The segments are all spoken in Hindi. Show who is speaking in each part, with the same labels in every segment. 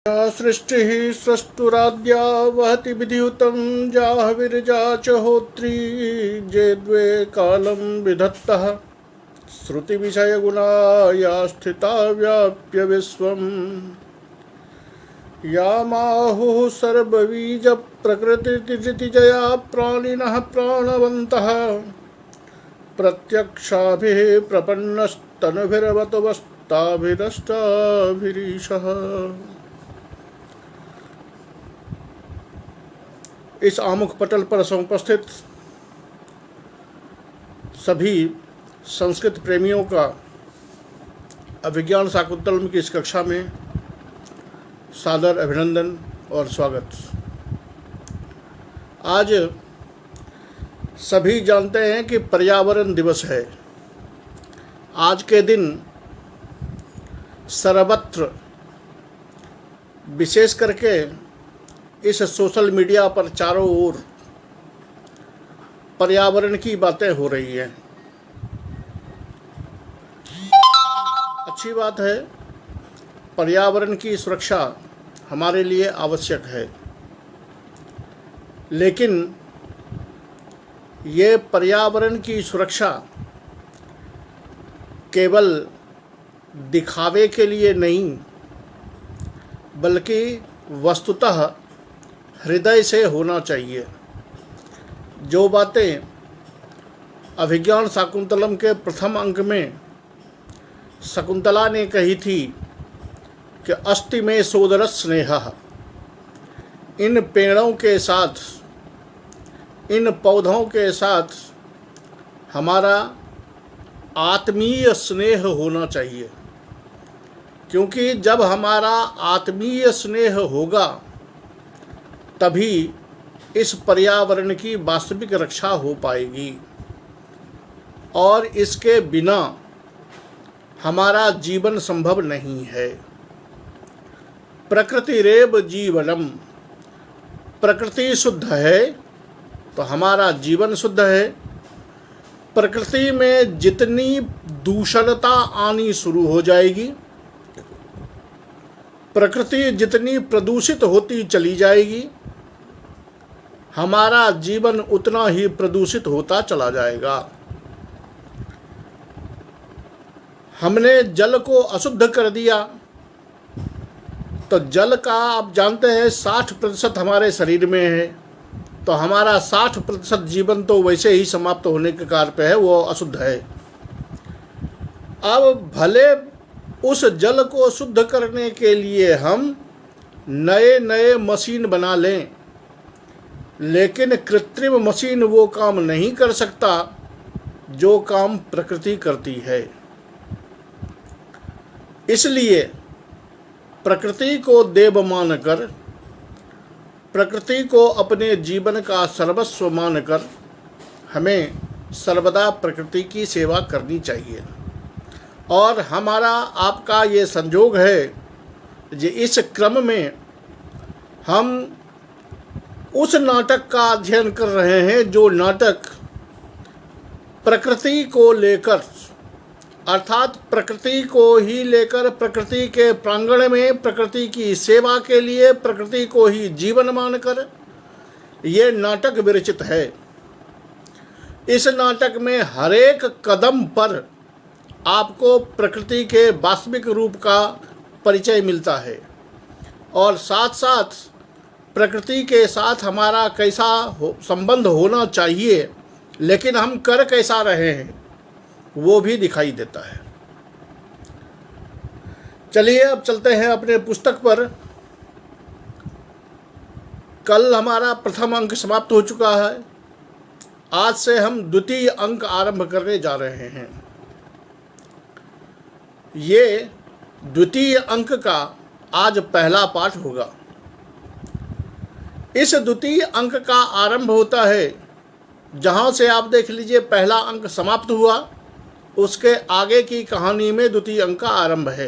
Speaker 1: सृष्टिः स्रष्टुराद्या वहति विधियुतं जाहविरजा च होत्री जे द्वे कालं विधत्तः श्रुतिविषयगुणा या स्थिता व्याप्य विश्वम् यामाहुः सर्वबीजप्रकृतिरितिजया प्राणिनः प्राणवन्तः प्रत्यक्षाभिः प्रपन्नस्तनुभिरवतवस्ताभिरष्टाभिरीशः। इस आमुख पटल पर समुपस्थित सभी संस्कृत प्रेमियों का अभिज्ञान शाकुंतलम की इस कक्षा में सादर अभिनंदन और स्वागत। आज सभी जानते हैं कि पर्यावरण दिवस है। आज के दिन सर्वत्र, विशेष करके इस सोशल मीडिया पर चारों ओर पर्यावरण की बातें हो रही हैं। अच्छी बात है, पर्यावरण की सुरक्षा हमारे लिए आवश्यक है, लेकिन ये पर्यावरण की सुरक्षा केवल दिखावे के लिए नहीं, बल्कि वस्तुतः हृदय से होना चाहिए। जो बातें अभिज्ञान शाकुंतलम के प्रथम अंक में शकुंतला ने कही थी कि अस्ति में सोदर स्नेहः, इन पेड़ों के साथ, इन पौधों के साथ हमारा आत्मीय स्नेह होना चाहिए, क्योंकि जब हमारा आत्मीय स्नेह होगा तभी इस पर्यावरण की वास्तविक रक्षा हो पाएगी, और इसके बिना हमारा जीवन संभव नहीं है। प्रकृतिरेव जीवनम, प्रकृति शुद्ध है तो हमारा जीवन शुद्ध है। प्रकृति में जितनी दूषणता आनी शुरू हो जाएगी, प्रकृति जितनी प्रदूषित होती चली जाएगी, हमारा जीवन उतना ही प्रदूषित होता चला जाएगा। हमने जल को अशुद्ध कर दिया तो जल का, आप जानते हैं, 60% हमारे शरीर में है, तो हमारा 60% जीवन तो वैसे ही समाप्त होने के कार पे है, वो अशुद्ध है। अब भले उस जल को शुद्ध करने के लिए हम नए नए मशीन बना लें, लेकिन कृत्रिम मशीन वो काम नहीं कर सकता जो काम प्रकृति करती है। इसलिए प्रकृति को देव मानकर, प्रकृति को अपने जीवन का सर्वस्व मानकर हमें सर्वदा प्रकृति की सेवा करनी चाहिए। और हमारा आपका ये संजोग है कि इस क्रम में हम उस नाटक का अध्ययन कर रहे हैं जो नाटक प्रकृति को लेकर, अर्थात प्रकृति को ही लेकर, प्रकृति के प्रांगण में प्रकृति की सेवा के लिए प्रकृति को ही जीवन मानकर ये नाटक विरचित है। इस नाटक में हर एक कदम पर आपको प्रकृति के वास्तविक रूप का परिचय मिलता है, और साथ साथ प्रकृति के साथ हमारा कैसा संबंध होना चाहिए, लेकिन हम कर कैसा रहे हैं वो भी दिखाई देता है। चलिए अब चलते हैं अपने पुस्तक पर। कल हमारा प्रथम अंक समाप्त हो चुका है, आज से हम द्वितीय अंक आरंभ करने जा रहे हैं। ये द्वितीय अंक का आज पहला पाठ होगा। इस द्वितीय अंक का आरंभ होता है जहाँ से आप देख लीजिए पहला अंक समाप्त हुआ, उसके आगे की कहानी में द्वितीय अंक का आरंभ है।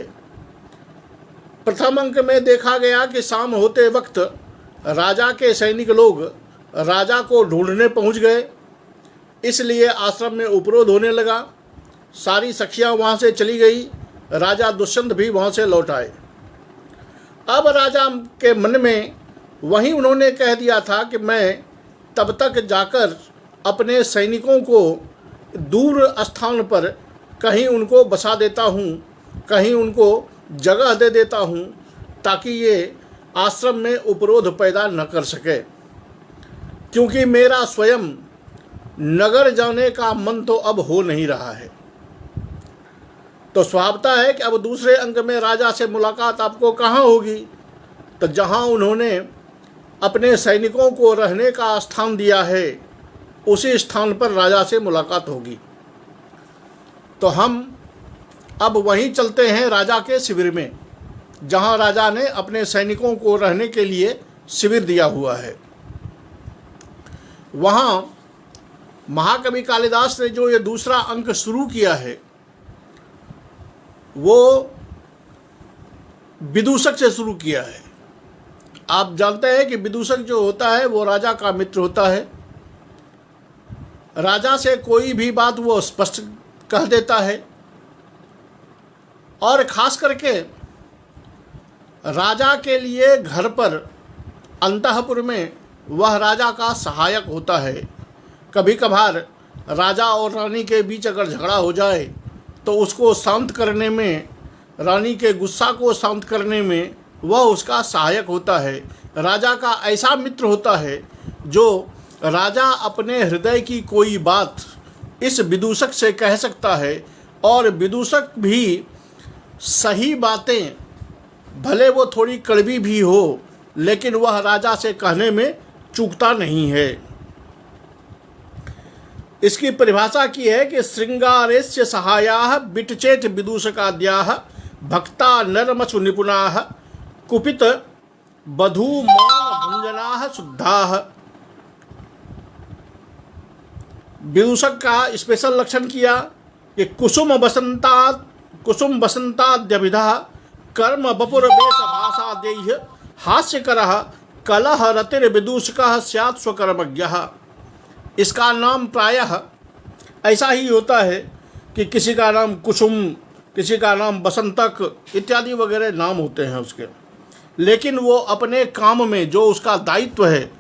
Speaker 1: प्रथम अंक में देखा गया कि शाम होते वक्त राजा के सैनिक लोग राजा को ढूंढने पहुंच गए, इसलिए आश्रम में उपरोध होने लगा। सारी सखियां वहां से चली गई, राजा दुष्यंत भी वहां से लौट आए। अब राजा के मन में वहीं उन्होंने कह दिया था कि मैं तब तक जाकर अपने सैनिकों को दूर स्थान पर कहीं उनको बसा देता हूँ, कहीं उनको जगह दे देता हूँ, ताकि ये आश्रम में उपरोध पैदा न कर सके, क्योंकि मेरा स्वयं नगर जाने का मन तो अब हो नहीं रहा है। तो स्वाभाविकता है कि अब दूसरे अंक में राजा से मुलाकात आपको कहाँ होगी? तो जहाँ उन्होंने अपने सैनिकों को रहने का स्थान दिया है, उसी स्थान पर राजा से मुलाकात होगी। तो हम अब वहीं चलते हैं राजा के शिविर में, जहाँ राजा ने अपने सैनिकों को रहने के लिए शिविर दिया हुआ है। वहाँ महाकवि कालिदास ने जो ये दूसरा अंक शुरू किया है, वो विदूषक से शुरू किया है। आप जानते हैं कि विदूषक जो होता है वो राजा का मित्र होता है। राजा से कोई भी बात वो स्पष्ट कह देता है, और खास करके राजा के लिए घर पर अंतःपुर में वह राजा का सहायक होता है। कभी कभार राजा और रानी के बीच अगर झगड़ा हो जाए तो उसको शांत करने में, रानी के गुस्सा को शांत करने में वह उसका सहायक होता है। राजा का ऐसा मित्र होता है जो राजा अपने हृदय की कोई बात इस विदूषक से कह सकता है, और विदूषक भी सही बातें, भले वो थोड़ी कड़वी भी हो, लेकिन वह राजा से कहने में चूकता नहीं है। इसकी परिभाषा की है कि श्रृंगारेस्य सहायाः बिटचेत विदूषकाद्याः भक्ता नरमसु निपुणाः कुपित बधू मान भंजनाः शुद्धाः। विदूषक का स्पेशल लक्षण किया कि कुसुम बसंताद्यभिधः कर्म बपुर वेश भाषा देह हास्यकरः कलह रतिर विदूषकः स्यात् स्वकर्मज्ञः। इसका नाम प्रायः ऐसा ही होता है कि किसी का नाम कुसुम, किसी का नाम बसंतक इत्यादि वगैरह नाम होते हैं उसके, लेकिन वो अपने काम में जो उसका दायित्व है,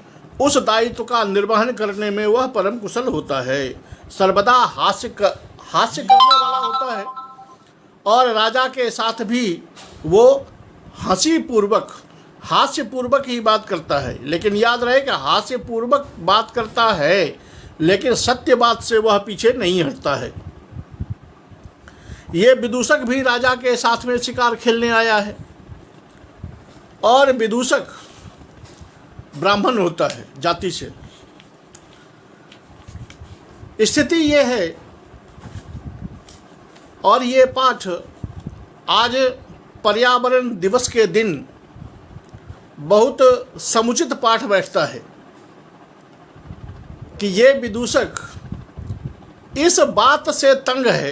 Speaker 1: उस दायित्व का निर्वहन करने में वह परम कुशल होता है, सर्वदा हास्य करने वाला होता है। और राजा के साथ भी वो हास्यपूर्वक ही बात करता है। लेकिन याद रहे कि हास्यपूर्वक बात करता है, लेकिन सत्य बात से वह पीछे नहीं हटता है। ये विदूषक भी राजा के साथ में शिकार खेलने आया है, और विदूषक ब्राह्मण होता है जाति से। स्थिति ये है, और ये पाठ आज पर्यावरण दिवस के दिन बहुत समुचित पाठ बैठता है कि ये विदूषक इस बात से तंग है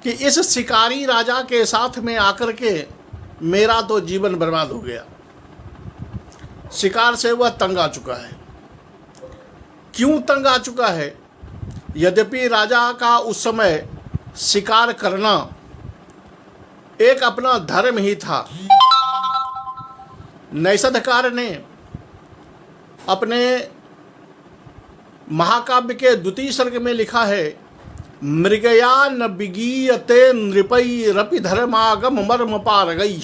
Speaker 1: कि इस शिकारी राजा के साथ में आकर के मेरा तो जीवन बर्बाद हो गया। शिकार से वह तंग आ चुका है। क्यों तंग आ चुका है? यद्यपि राजा का उस समय शिकार करना एक अपना धर्म ही था। नैषधकार ने अपने महाकाव्य के द्वितीय सर्ग में लिखा है, मृगया न विगीयते नृपैरपि धर्मागम मर्म पारगई।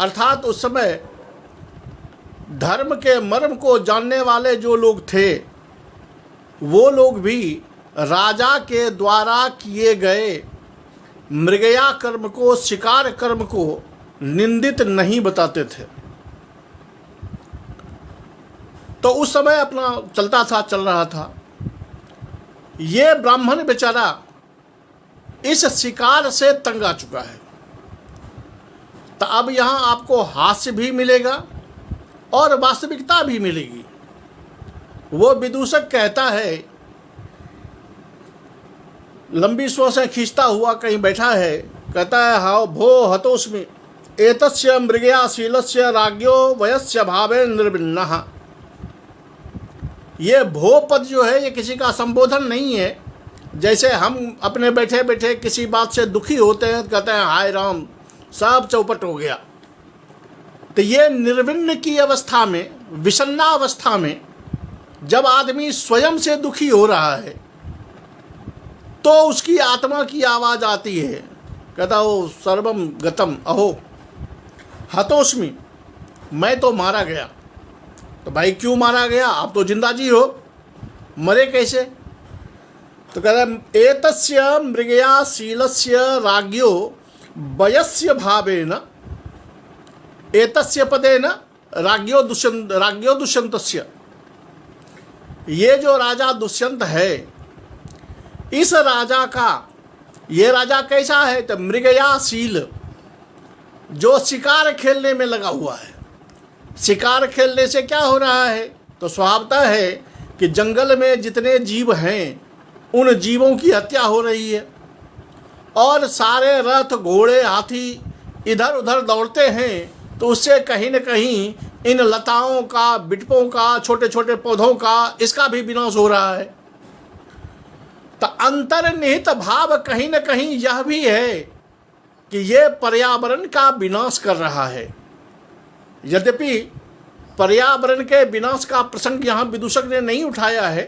Speaker 1: अर्थात उस समय धर्म के मर्म को जानने वाले जो लोग थे, वो लोग भी राजा के द्वारा किए गए मृगया कर्म को, शिकार कर्म को निंदित नहीं बताते थे। तो उस समय अपना चल रहा था। ये ब्राह्मण बेचारा इस शिकार से तंग आ चुका है। तो अब यहाँ आपको हास्य भी मिलेगा और वास्तविकता भी मिलेगी। वो विदूषक कहता है, लंबी श्वासें खींचता हुआ कहीं बैठा है, कहता है, हाओ भो हतोस्मि एतस्य मृगया शीलस्य राज्ञो वयस्य भावे निर्भिन्नः। ये भो पद जो है, ये किसी का संबोधन नहीं है। जैसे हम अपने बैठे बैठे किसी बात से दुखी होते हैं, कहते हैं हाय राम, सब चौपट हो गया। तो ये निर्विण्ण की अवस्था में, विषन्नावस्था में जब आदमी स्वयं से दुखी हो रहा है तो उसकी आत्मा की आवाज़ आती है, कहता हो सर्वम गतम अहो हतोस्मि, मैं तो मारा गया। तो भाई क्यों मारा गया? आप तो जिंदा जी हो, मरे कैसे? तो कहता एतस्य मृगया शीलस्य राज्ञो वयस्य भावेन, एतस्य पदेन राज्ञो दुष्यंतस्य, ये जो राजा दुष्यंत है, इस राजा का, ये राजा कैसा है? तो मृगयाशील, जो शिकार खेलने में लगा हुआ है। शिकार खेलने से क्या हो रहा है? तो स्वभावतः है कि जंगल में जितने जीव हैं उन जीवों की हत्या हो रही है और सारे रथ घोड़े हाथी इधर उधर दौड़ते हैं, तो उससे कहीं न कहीं इन लताओं का, बिटपों का, छोटे छोटे पौधों का, इसका भी विनाश हो रहा है। तो अंतर्निहित भाव कहीं न कहीं यह भी है कि ये पर्यावरण का विनाश कर रहा है। यद्यपि पर्यावरण के विनाश का प्रसंग यहाँ विदूषक ने नहीं उठाया है,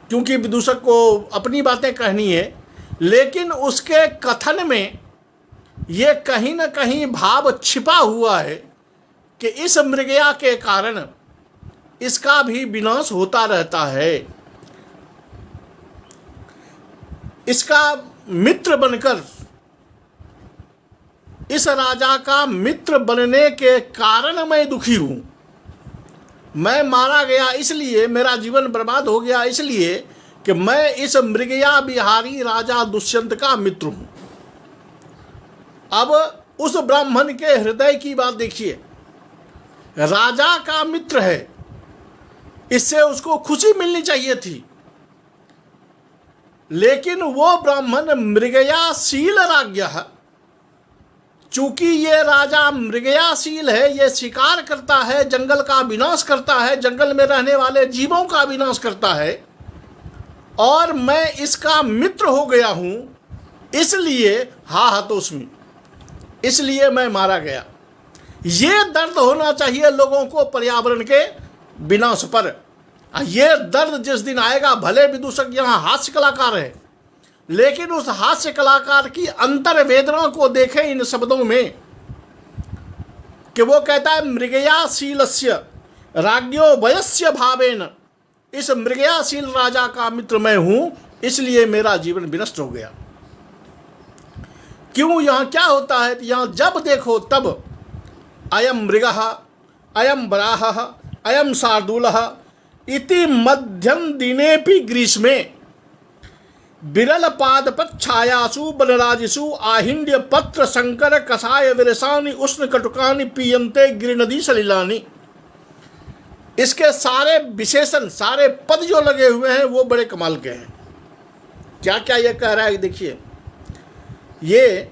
Speaker 1: क्योंकि विदूषक को अपनी बातें कहनी है, लेकिन उसके कथन में ये कहीं न कहीं भाव छिपा हुआ है कि इस मृगया के कारण इसका भी विनाश होता रहता है। इसका मित्र बनकर, इस राजा का मित्र बनने के कारण मैं दुखी हूँ। मैं मारा गया इसलिए, मेरा जीवन बर्बाद हो गया इसलिए कि मैं इस मृगया बिहारी राजा दुष्यंत का मित्र हूँ। अब उस ब्राह्मण के हृदय की बात देखिए, राजा का मित्र है, इससे उसको खुशी मिलनी चाहिए थी, लेकिन वो ब्राह्मण मृगयाशील राज्ञ, चूंकि ये राजा मृगयाशील है, ये शिकार करता है, जंगल का विनाश करता है, जंगल में रहने वाले जीवों का विनाश करता है, और मैं इसका मित्र हो गया हूं, इसलिए हतोस्मि, इसलिए मैं मारा गया। ये दर्द होना चाहिए लोगों को पर्यावरण के विनाश पर। ये दर्द जिस दिन आएगा, भले विदूषक यहाँ हास्य कलाकार है, लेकिन उस हास्य कलाकार की अंतर वेदना को देखें इन शब्दों में कि वो कहता है मृगयाशीलस्य राज्ञो वयस्य भावेन, इस मृगयाशील राजा का मित्र मैं हूं, इसलिए मेरा जीवन विनष्ट हो गया। क्यों? यहां क्या होता है? यहां जब देखो तब अयम मृगः, अयम वराहः, अयम शार्दूलः इति मध्यम दिनेपि ग्रीष्मे विरल पादपत छायासु बनराजिषु आहिंड्य पत्र संकर कषाय विरसानि उष्ण कटुकानि पीयन्ते गिरिनदी सलिलानि। इसके सारे विशेषण, सारे पद जो लगे हुए हैं वो बड़े कमाल के हैं। क्या क्या ये कह रहा है देखिए, ये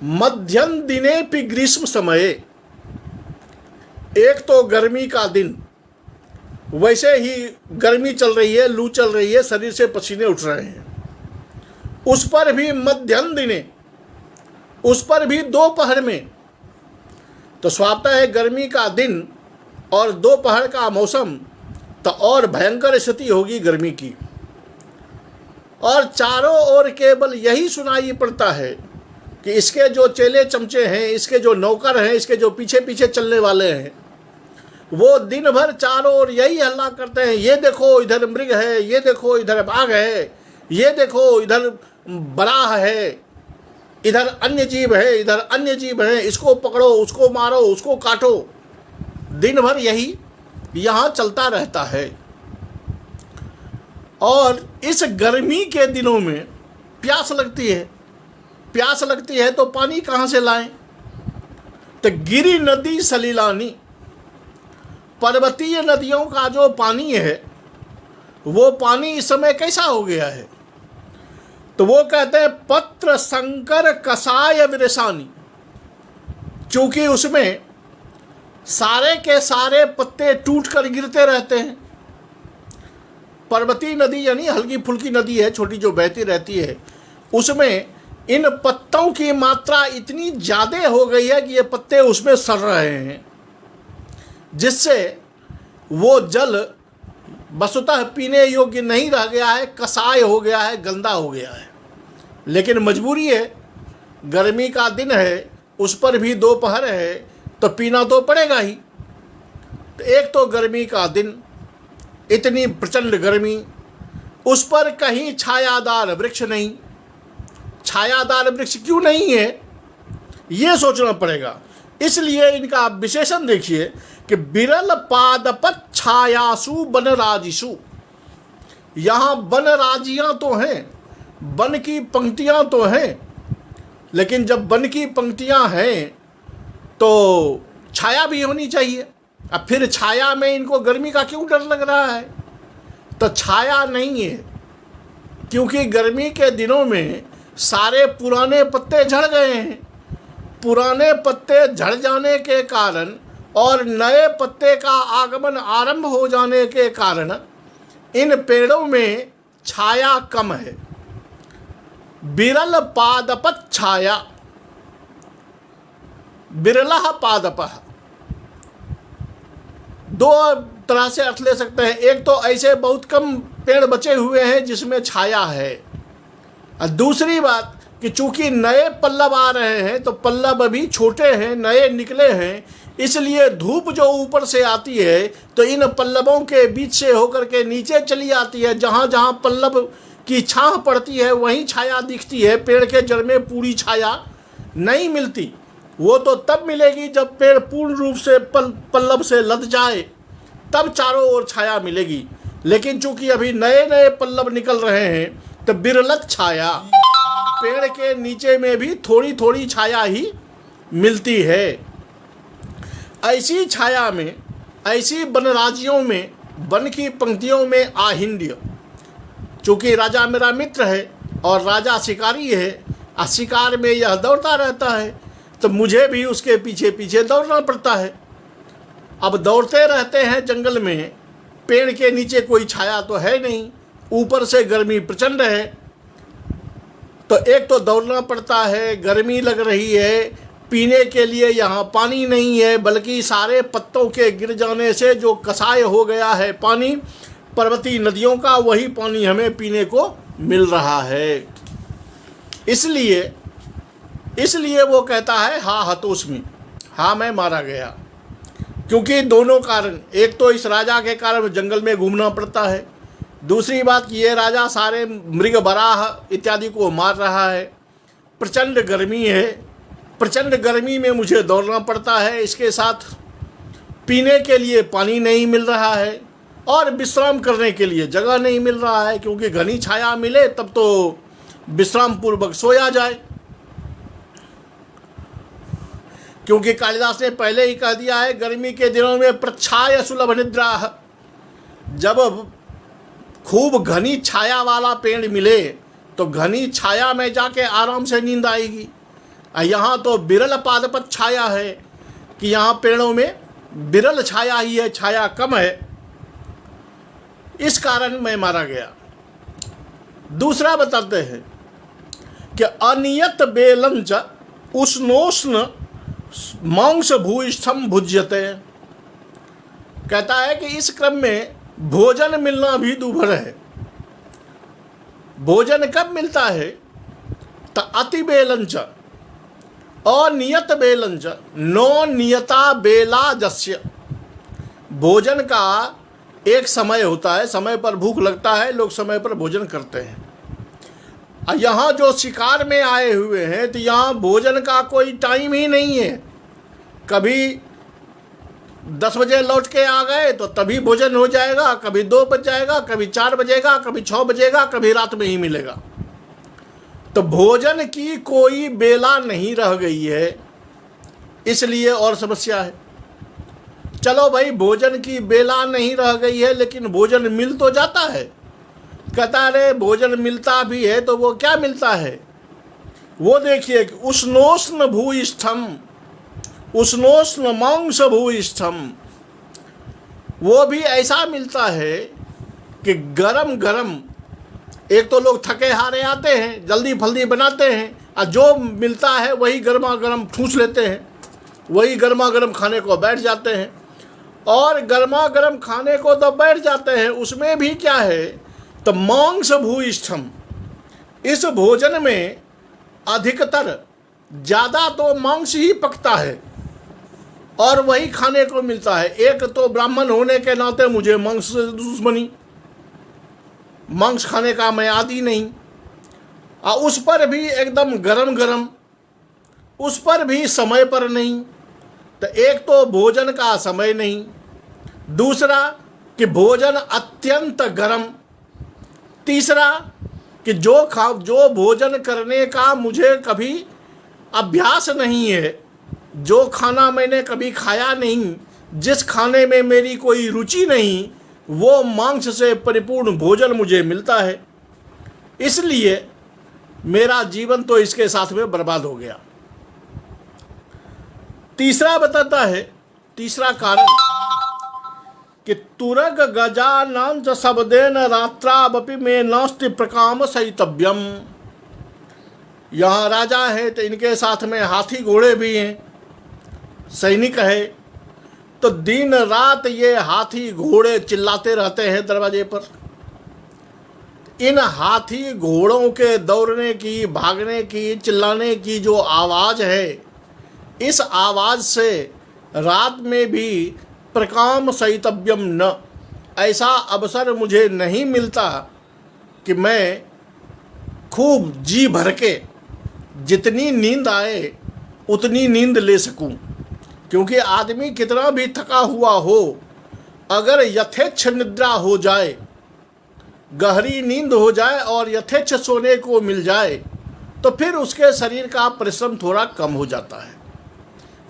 Speaker 1: मध्यम दिने पि ग्रीष्म समय, एक तो गर्मी का दिन, वैसे ही गर्मी चल रही है, लू चल रही है, शरीर से पसीने उठ रहे हैं, उस पर भी मध्यम दिने, उस पर भी दोपहर में। तो स्वभावतः है गर्मी का दिन और दोपहर का मौसम, तो और भयंकर स्थिति होगी गर्मी की। और चारों ओर केवल यही सुनाई पड़ता है कि इसके जो चेले चमचे हैं, इसके जो नौकर हैं, इसके जो पीछे पीछे चलने वाले हैं, वो दिन भर चारों ओर यही हल्ला करते हैं, ये देखो इधर मृग है, ये देखो इधर बाघ है, ये देखो इधर बराह है, इधर अन्य जीव है, इधर अन्य जीव है, इसको पकड़ो, उसको मारो, उसको काटो। दिन भर यही यहाँ चलता रहता है। और इस गर्मी के दिनों में प्यास लगती है, प्यास लगती है तो पानी कहाँ से लाएं? तो गिरि नदी सलिलानी, पर्वतीय नदियों का जो पानी है वो पानी इस समय कैसा हो गया है? तो वो कहते हैं पत्र संकर कषाय विरसानी, चूंकि उसमें सारे के सारे पत्ते टूट कर गिरते रहते हैं। पर्वतीय नदी यानी हल्की फुल्की नदी है, छोटी जो बहती रहती है, उसमें इन पत्तों की मात्रा इतनी ज़्यादा हो गई है कि ये पत्ते उसमें सड़ रहे हैं, जिससे वो जल वस्तुतः पीने योग्य नहीं रह गया है, कसाय हो गया है, गंदा हो गया है। लेकिन मजबूरी है, गर्मी का दिन है, उस पर भी दोपहर है, तो पीना तो पड़ेगा ही। तो एक तो गर्मी का दिन, इतनी प्रचंड गर्मी, उस पर कहीं छायादार वृक्ष नहीं। छायादार वृक्ष क्यों नहीं है, ये सोचना पड़ेगा। इसलिए इनका विशेषण देखिए कि बिरल पादपत छायासु बनराजिसु। यहाँ बनराजियाँ तो हैं, वन की पंक्तियाँ तो हैं, लेकिन जब वन की पंक्तियाँ हैं तो छाया भी होनी चाहिए। अब फिर छाया में इनको गर्मी का क्यों डर लग रहा है? तो छाया नहीं है, क्योंकि गर्मी के दिनों में सारे पुराने पत्ते झड़ गए हैं। पुराने पत्ते झड़ जाने के कारण और नए पत्ते का आगमन आरंभ हो जाने के कारण इन पेड़ों में छाया कम है। बिरल पादपत छाया, बिरला पादपः, दो तरह से अर्थ ले सकते हैं। एक तो ऐसे बहुत कम पेड़ बचे हुए हैं जिसमें छाया है, और दूसरी बात कि चूंकि नए पल्लव आ रहे हैं तो पल्लव अभी छोटे हैं, नए निकले हैं, इसलिए धूप जो ऊपर से आती है तो इन पल्लवों के बीच से होकर के नीचे चली आती है। जहाँ जहाँ पल्लव की छांव पड़ती है वहीं छाया दिखती है। पेड़ के जड़ में पूरी छाया नहीं मिलती, वो तो तब मिलेगी जब पेड़ पूर्ण रूप से पल्लव से लद जाए, तब चारों ओर छाया मिलेगी। लेकिन चूंकि अभी नए नए पल्लव निकल रहे हैं तो बिरलत छाया, पेड़ के नीचे में भी थोड़ी थोड़ी छाया ही मिलती है। ऐसी छाया में, ऐसी वनराजियों में, वन की पंक्तियों में आहिंद्य, चूँकि राजा मेरा मित्र है और राजा शिकारी है, और शिकार में यह दौड़ता रहता है, तो मुझे भी उसके पीछे पीछे दौड़ना पड़ता है। अब दौड़ते रहते हैं जंगल में, पेड़ के नीचे कोई छाया तो है नहीं, ऊपर से गर्मी प्रचंड है, तो एक तो दौड़ना पड़ता है, गर्मी लग रही है, पीने के लिए यहाँ पानी नहीं है, बल्कि सारे पत्तों के गिर जाने से जो कसाय हो गया है पानी पर्वतीय नदियों का, वही पानी हमें पीने को मिल रहा है। इसलिए वो कहता है हा हतोस्मि, हाँ मैं मारा गया। क्योंकि दोनों कारण, एक तो इस राजा के कारण जंगल में घूमना पड़ता है, दूसरी बात कि ये राजा सारे मृग बराह इत्यादि को मार रहा है, प्रचंड गर्मी है, प्रचंड गर्मी में मुझे दौड़ना पड़ता है, इसके साथ पीने के लिए पानी नहीं मिल रहा है और विश्राम करने के लिए जगह नहीं मिल रहा है, क्योंकि घनी छाया मिले तब तो विश्राम पूर्वक सोया जाए। क्योंकि कालिदास ने पहले ही कह दिया है, गर्मी के दिनों में प्रच्छाय सुलभ निद्रा, जब खूब घनी छाया वाला पेड़ मिले तो घनी छाया में जाके आराम से नींद आएगी। यहाँ तो बिरल पादपत छाया है कि यहाँ पेड़ों में बिरल छाया ही है, छाया कम है, इस कारण मैं मारा गया। दूसरा बताते हैं कि अनियत बेलंच उष्णोष्ण मांस भूइष्ठम भुज्यते, कहता है कि इस क्रम में भोजन मिलना भी दूभर है। भोजन कब मिलता है? तो अति बेलंच, अनियत बेलंच, नो नियता बेला जस्य। भोजन का एक समय होता है, समय पर भूख लगता है, लोग समय पर भोजन करते हैं। यहाँ जो शिकार में आए हुए हैं तो यहाँ भोजन का कोई टाइम ही नहीं है। कभी 10 बजे लौट के आ गए तो तभी भोजन हो जाएगा, कभी 2 बज जाएगा, कभी 4 बजेगा, कभी 6 बजेगा, कभी रात में ही मिलेगा। तो भोजन की कोई बेला नहीं रह गई है, इसलिए और समस्या है। चलो भाई, भोजन की बेला नहीं रह गई है, लेकिन भोजन मिल तो जाता है। कहता रे भोजन मिलता भी है तो वो क्या मिलता है? वो देखिए कि उष्णोष्ण भूइष्ठम, उष्णोष्ण मांस भूइष्ठम, वो भी ऐसा मिलता है कि गरम गरम। एक तो लोग थके हारे आते हैं, जल्दी फल्दी बनाते हैं, और जो मिलता है वही गर्मा गर्म ठूस लेते हैं, वही गर्मा गर्म खाने को बैठ जाते हैं। और गर्मा गर्म खाने को तो बैठ जाते हैं, उसमें भी क्या है, तो मांस भूइष्ठम, इस भोजन में अधिकतर ज़्यादा तो मांस ही पकता है और वही खाने को मिलता है। एक तो ब्राह्मण होने के नाते मुझे मांस से दुश्मनी, मांस खाने का मैं आदी नहीं, और उस पर भी एकदम गरम गरम, उस पर भी समय पर नहीं। तो एक तो भोजन का समय नहीं, दूसरा कि भोजन अत्यंत गरम, तीसरा कि जो भोजन करने का मुझे कभी अभ्यास नहीं है, जो खाना मैंने कभी खाया नहीं, जिस खाने में मेरी कोई रुचि नहीं, वो मांस से परिपूर्ण भोजन मुझे मिलता है। इसलिए मेरा जीवन तो इसके साथ में बर्बाद हो गया। तीसरा बताता है, तीसरा कारण कि तुरग गजानन च शब्देन रात्रावपि में नास्ति प्रकाम सहितव्यम। यहाँ राजा है तो इनके साथ में हाथी घोड़े भी हैं, सैनिक है, तो दिन रात ये हाथी घोड़े चिल्लाते रहते हैं दरवाजे पर। इन हाथी घोड़ों के दौड़ने की, भागने की, चिल्लाने की जो आवाज़ है, इस आवाज़ से रात में भी प्रकाम सहितव्यम न, ऐसा अवसर मुझे नहीं मिलता कि मैं खूब जी भर के जितनी नींद आए उतनी नींद ले सकूं। क्योंकि आदमी कितना भी थका हुआ हो, अगर यथेच्छ निद्रा हो जाए, गहरी नींद हो जाए और यथेच्छ सोने को मिल जाए, तो फिर उसके शरीर का परिश्रम थोड़ा कम हो जाता है।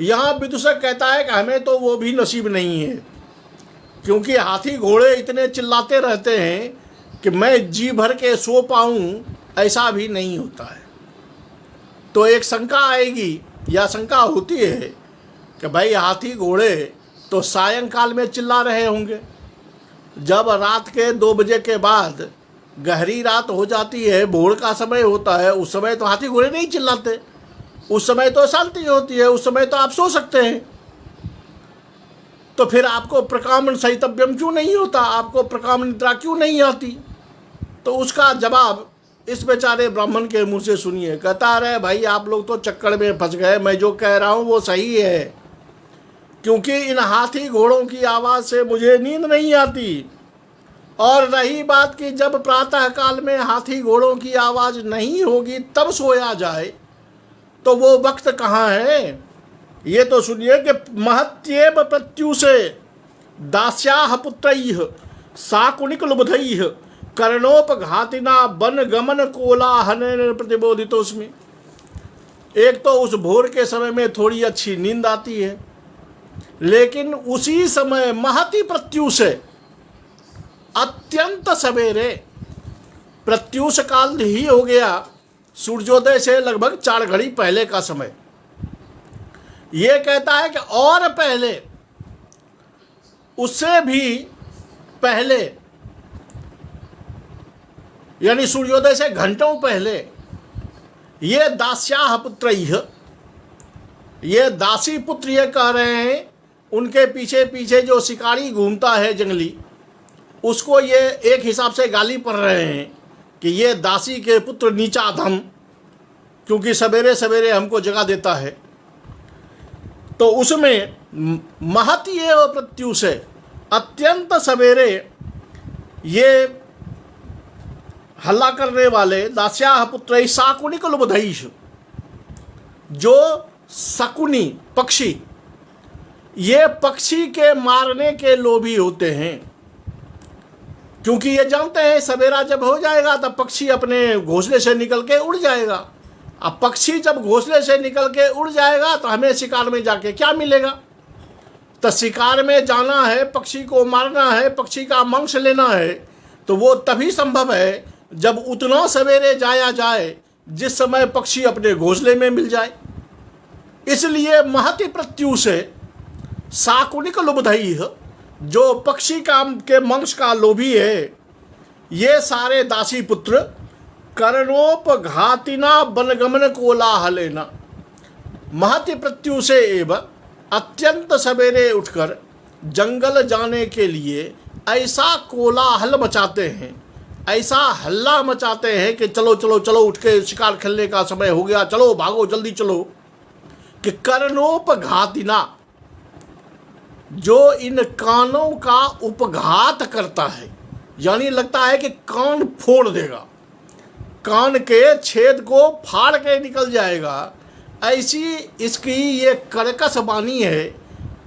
Speaker 1: यहाँ विदूषक कहता है कि हमें तो वो भी नसीब नहीं है, क्योंकि हाथी घोड़े इतने चिल्लाते रहते हैं कि मैं जी भर के सो पाऊँ, ऐसा भी नहीं होता है। तो एक शंका आएगी या शंका होती है कि भाई हाथी घोड़े तो सायंकाल में चिल्ला रहे होंगे, जब रात के 2 बजे के बाद गहरी रात हो जाती है, भोर का समय होता है, उस समय तो हाथी घोड़े नहीं चिल्लाते, उस समय तो शांति होती है, उस समय तो आप सो सकते हैं। तो फिर आपको प्रकामन सहितव्यम क्यों नहीं होता, आपको प्रकाम निद्रा क्यों नहीं आती? तो उसका जवाब इस बेचारे ब्राह्मण के मुंह से सुनिए। कहता रहे भाई आप लोग तो चक्कर में फंस गए, मैं जो कह रहा हूँ वो सही है, क्योंकि इन हाथी घोड़ों की आवाज़ से मुझे नींद नहीं आती। और रही बात कि जब प्रातः काल में हाथी घोड़ों की आवाज़ नहीं होगी तब सोया जाए, तो वो वक्त कहाँ है? ये तो सुनिए कि महत्येव प्रत्युषे दास्याः पुत्रैः शाकुनिकलुब्धैः कर्णोपघातिना वन गमन कोलाहलेन प्रतिबोधितोस्मि। एक तो उस भोर के समय में थोड़ी अच्छी नींद आती है, लेकिन उसी समय महति प्रत्युषे, अत्यंत सवेरे, प्रत्युष काल ही हो गया, सूर्योदय से लगभग 4 घड़ी पहले का समय। ये कहता है कि और पहले, उससे भी पहले, यानी सूर्योदय से घंटों पहले, ये दास्याः पुत्रैः, ये दासी पुत्र ये कह रहे हैं, उनके पीछे पीछे जो शिकारी घूमता है जंगली, उसको ये एक हिसाब से गाली पड़ रहे हैं कि ये दासी के पुत्र नीचा अधम, क्योंकि सवेरे सवेरे हमको जगा देता है। तो उसमें महति एव प्रत्युषे, अत्यंत सवेरे ये हल्ला करने वाले दास्याः पुत्रैः शाकुनिकलुब्धैः, जो शकुनी पक्षी, ये पक्षी के मारने के लोभी होते हैं, क्योंकि ये जानते हैं सवेरा जब हो जाएगा तब पक्षी अपने घोंसले से निकल के उड़ जाएगा। अब पक्षी जब घोंसले से निकल के उड़ जाएगा तो हमें शिकार में जाके क्या मिलेगा? तो शिकार में जाना है, पक्षी को मारना है, पक्षी का मांस लेना है, तो वो तभी संभव है जब उतना सवेरे जाया जाए जिस समय पक्षी अपने घोंसले में मिल जाए। इसलिए महति प्रत्युषे शाकुनिकलुब्धैः, जो पक्षी के मांस का लोभी है, ये सारे दासी पुत्र कर्णोपघातिना वनगमन कोलाहलेना महति प्रत्युषे एव अत्यंत सवेरे उठकर जंगल जाने के लिए ऐसा कोलाहल मचाते हैं, ऐसा हल्ला मचाते हैं कि चलो चलो चलो उठ के शिकार खेलने का समय हो गया, चलो भागो जल्दी चलो, कि कर्णोपघातिना, जो इन कानों का उपघात करता है, यानी लगता है कि कान फोड़ देगा, कान के छेद को फाड़ के निकल जाएगा, ऐसी इसकी ये कर्कश वाणी है,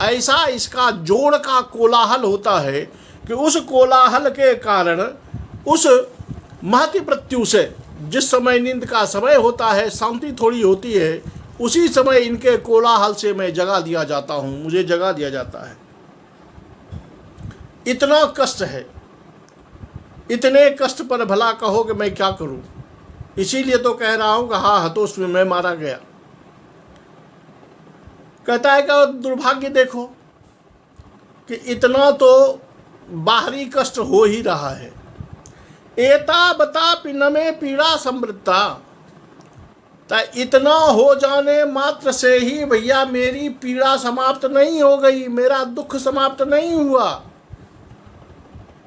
Speaker 1: ऐसा इसका जोड़ का कोलाहल होता है कि उस कोलाहल के कारण उस महति मृत्यु से, जिस समय नींद का समय होता है, शांति थोड़ी होती है, उसी समय इनके कोलाहल से मैं जगा दिया जाता हूँ, मुझे जगा दिया जाता है। इतना कष्ट है, इतने कष्ट पर भला कहो कि मैं क्या करूँ। इसीलिए तो कह रहा हूँ कि हाँ हतोष में मैं मारा गया। कहता है कि दुर्भाग्य देखो कि इतना तो बाहरी कष्ट हो ही रहा है। एता बता पिन में पीड़ा समृद्धा, इतना हो जाने मात्र से ही भैया मेरी पीड़ा समाप्त नहीं हो गई, मेरा दुख समाप्त नहीं हुआ।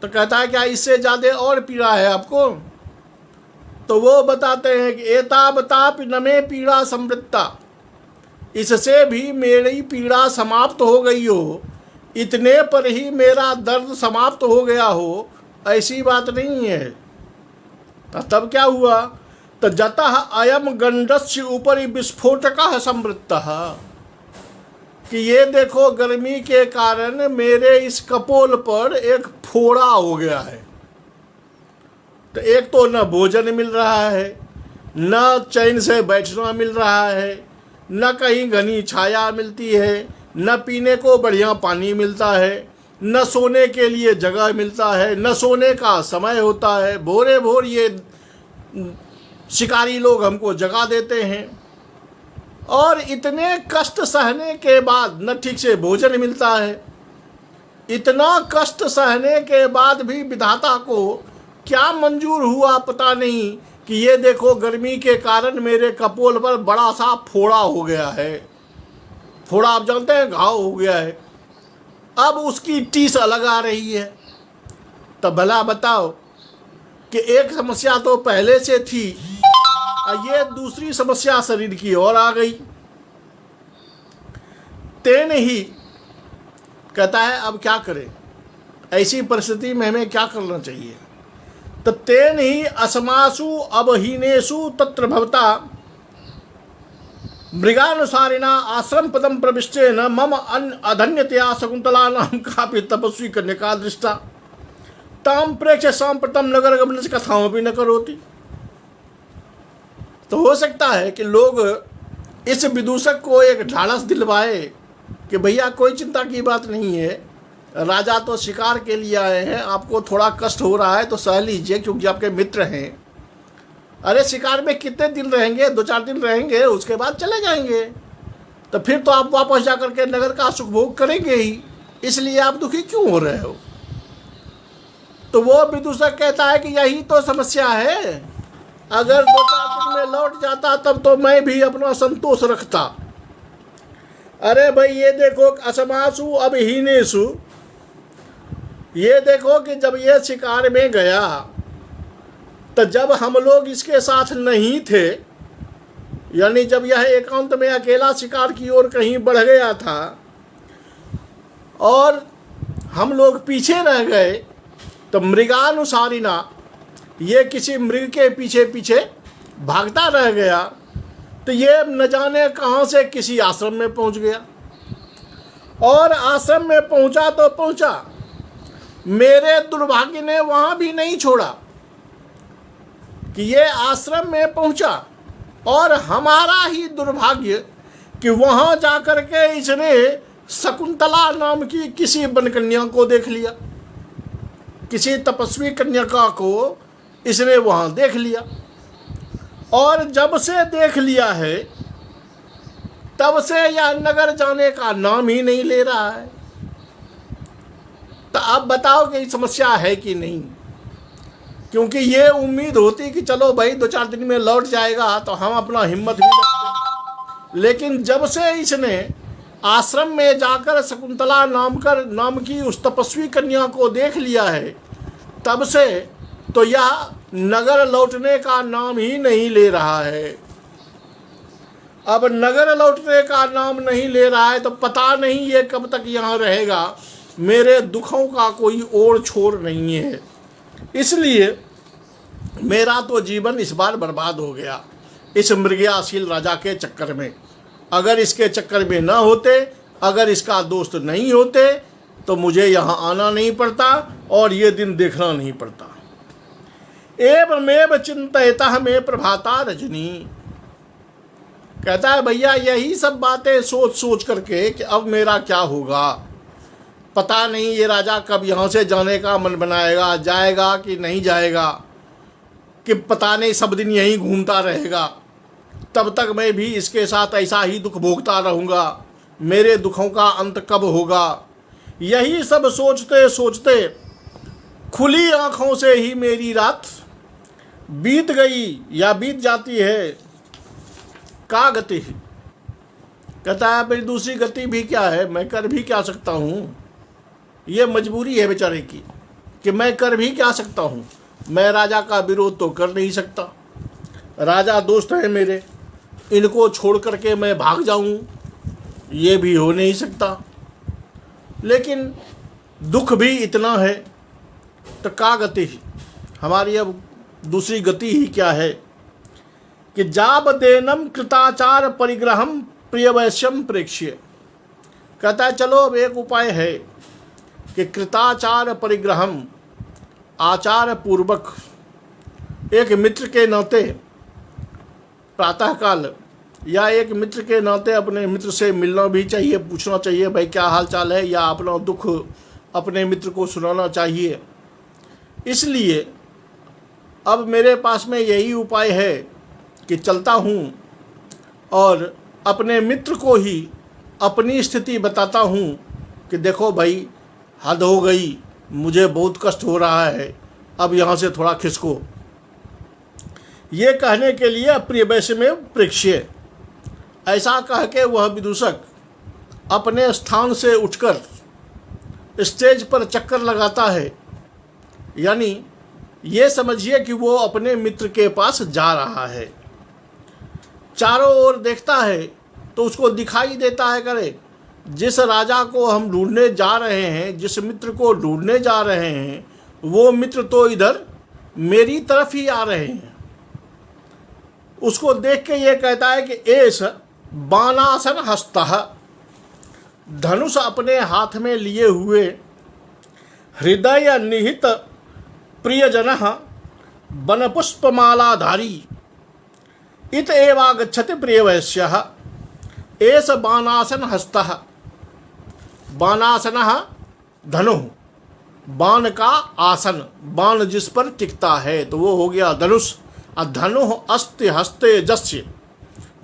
Speaker 1: तो कहता है क्या इससे ज़्यादा और पीड़ा है आपको? तो वो बताते हैं कि एता बता पिन में पीड़ा समृद्धा, इससे भी मेरी पीड़ा समाप्त हो गई हो, इतने पर ही मेरा दर्द समाप्त हो गया हो, ऐसी बात नहीं है। तो तब क्या हुआ? तो जतः अयम गंडस्य ऊपरी विस्फोटकः समृद्धः, कि ये देखो गर्मी के कारण मेरे इस कपोल पर एक फोड़ा हो गया है। तो एक तो न भोजन मिल रहा है, न चैन से बैठना मिल रहा है, न कहीं घनी छाया मिलती है, न पीने को बढ़िया पानी मिलता है, न सोने के लिए जगह मिलता है, न सोने का समय होता है। भोरे भोर ये शिकारी लोग हमको जगा देते हैं, और इतने कष्ट सहने के बाद न ठीक से भोजन मिलता है। इतना कष्ट सहने के बाद भी विधाता को क्या मंजूर हुआ पता नहीं कि ये देखो गर्मी के कारण मेरे कपोल पर बड़ा सा फोड़ा हो गया है। फोड़ा आप जानते हैं, घाव हो गया है। अब उसकी टीस अलग आ रही है। तो भला बताओ कि एक समस्या तो पहले से थी, ये दूसरी समस्या शरीर की और आ गई। तेन ही कहता है अब क्या करें, ऐसी परिस्थिति में हमें क्या करना चाहिए? तो तेन ही असमासु अवहीनेषु तत्र भवता मृगानुसारिणा आश्रम पदम प्रविष्टेन मम अधन्यतया शकुंतला नाम कापि तपस्वी कन्यका दृष्टा ताम प्रेक्ष्य सांप्रतम नगर गमन कथाओं भी न करोति। तो हो सकता है कि लोग इस विदूषक को एक ढाढ़स दिलवाए कि भैया कोई चिंता की बात नहीं है, राजा तो शिकार के लिए आए हैं, आपको थोड़ा कष्ट हो रहा है तो सह लीजिए क्योंकि आपके मित्र हैं। अरे शिकार में कितने दिन रहेंगे? 2-4 दिन रहेंगे, उसके बाद चले जाएंगे। तो फिर तो आप वापस जा कर के नगर का सुख भोग करेंगे ही, इसलिए आप दुखी क्यों हो रहे हो? तो वो विदूषक कहता है कि यही तो समस्या है, अगर 2-4 दिन में लौट जाता तब तो मैं भी अपना संतोष रखता। अरे भाई ये देखो असमासु अभिहीनेषु, ये देखो कि जब ये शिकार में गया तो जब हम लोग इसके साथ नहीं थे, यानी जब यह एकांत में अकेला शिकार की ओर कहीं बढ़ गया था और हम लोग पीछे रह गए, तो मृगानुसारिना, ये किसी मृग के पीछे पीछे भागता रह गया, तो ये न जाने कहाँ से किसी आश्रम में पहुँच गया। और आश्रम में पहुँचा तो पहुँचा, मेरे दुर्भाग्य ने वहाँ भी नहीं छोड़ा कि ये आश्रम में पहुँचा, और हमारा ही दुर्भाग्य कि वहाँ जाकर के इसने शकुंतला नाम की किसी बनकन्या को देख लिया, किसी तपस्वी कन्या को इसने वहाँ देख लिया। और जब से देख लिया है तब से यह नगर जाने का नाम ही नहीं ले रहा है। तो अब बताओ कि समस्या है कि नहीं? क्योंकि ये उम्मीद होती कि चलो भाई 2-4 दिन में लौट जाएगा तो हम अपना हिम्मत भी रखते। लेकिन जब से इसने आश्रम में जाकर शकुंतला नाम की उस तपस्वी कन्या को देख लिया है, तब से तो यह नगर लौटने का नाम ही नहीं ले रहा है। अब नगर लौटने का नाम नहीं ले रहा है तो पता नहीं ये कब तक यहाँ रहेगा। मेरे दुखों का कोई ओर छोर नहीं है, इसलिए मेरा तो जीवन इस बार बर्बाद हो गया इस मृगयाशील राजा के चक्कर में। अगर इसके चक्कर में ना होते, अगर इसका दोस्त नहीं होते, तो मुझे यहाँ आना नहीं पड़ता और ये दिन देखना नहीं पड़ता। एवमेव चिंतयतः मे प्रभाता रजनी। कहता है भैया यही सब बातें सोच सोच करके कि अब मेरा क्या होगा, पता नहीं ये राजा कब यहाँ से जाने का मन बनाएगा, जाएगा कि नहीं जाएगा, कि पता नहीं सब दिन यहीं घूमता रहेगा। तब तक मैं भी इसके साथ ऐसा ही दुख भोगता रहूँगा। मेरे दुखों का अंत कब होगा, यही सब सोचते सोचते खुली आँखों से ही मेरी रात बीत गई या बीत जाती है। का गति, कहता है मेरी दूसरी गति भी क्या है, मैं कर भी क्या सकता हूँ। ये मजबूरी है बेचारे की कि मैं कर भी क्या सकता हूँ। मैं राजा का विरोध तो कर नहीं सकता, राजा दोस्त हैं मेरे, इनको छोड़ करके मैं भाग जाऊँ ये भी हो नहीं सकता। लेकिन दुख भी इतना है तो का गति, हमारी अब दूसरी गति ही क्या है कि जाबदेनम कृताचार परिग्रहम प्रियवैश्यम प्रेक्ष्य। कहता है चलो अब एक उपाय है कि कृताचार परिग्रहम, आचार पूर्वक एक मित्र के नाते प्रातःकाल या एक मित्र के नाते अपने मित्र से मिलना भी चाहिए, पूछना चाहिए भाई क्या हाल चाल है, या अपना दुख अपने मित्र को सुनाना चाहिए। इसलिए अब मेरे पास में यही उपाय है कि चलता हूँ और अपने मित्र को ही अपनी स्थिति बताता हूँ कि देखो भाई हद हो गई, मुझे बहुत कष्ट हो रहा है, अब यहाँ से थोड़ा खिसको। ये कहने के लिए प्रियवैश्य में प्रेक्ष्य, ऐसा कह के वह विदूषक अपने स्थान से उठकर स्टेज पर चक्कर लगाता है। यानी ये समझिए कि वो अपने मित्र के पास जा रहा है। चारों ओर देखता है तो उसको दिखाई देता है करे जिस राजा को हम ढूंढने जा रहे हैं, जिस मित्र को ढूंढने जा रहे हैं, वो मित्र तो इधर मेरी तरफ ही आ रहे हैं। उसको देख के ये कहता है कि एस बाणासन हस्तः, धनुष अपने हाथ में लिए हुए, हृदय निहित प्रियजनः वनपुष्पमालाधारी, इत एवागच्छति प्रियवैश्यः, एष बाणासन हस्तः। बाणासनः धनु, बाण का आसन, बाण जिस पर टिकता है तो वो हो गया धनुष। धनु अस्ति हस्ते जस्य,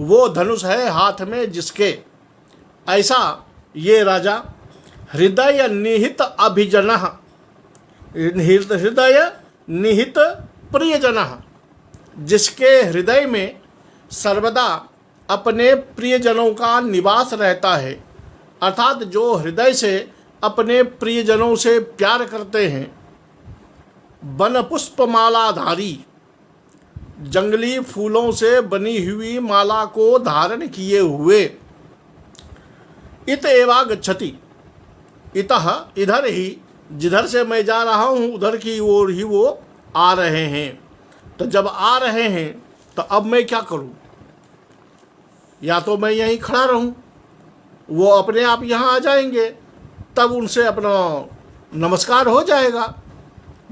Speaker 1: वो धनुष है हाथ में जिसके। ऐसा ये राजा हृदय निहित अभिजनः, हृदय निहित प्रियजनः, जिसके हृदय में सर्वदा अपने प्रियजनों का निवास रहता है, अर्थात जो हृदय से अपने प्रियजनों से प्यार करते हैं। वन पुष्पमालाधारी, जंगली फूलों से बनी हुई माला को धारण किए हुए। इत एवा गच्छति, इतः इधर ही, जिधर से मैं जा रहा हूँ उधर की ओर ही वो आ रहे हैं। तो जब आ रहे हैं तो अब मैं क्या करूँ, या तो मैं यहीं खड़ा रहूँ, वो अपने आप यहाँ आ जाएंगे, तब उनसे अपना नमस्कार हो जाएगा,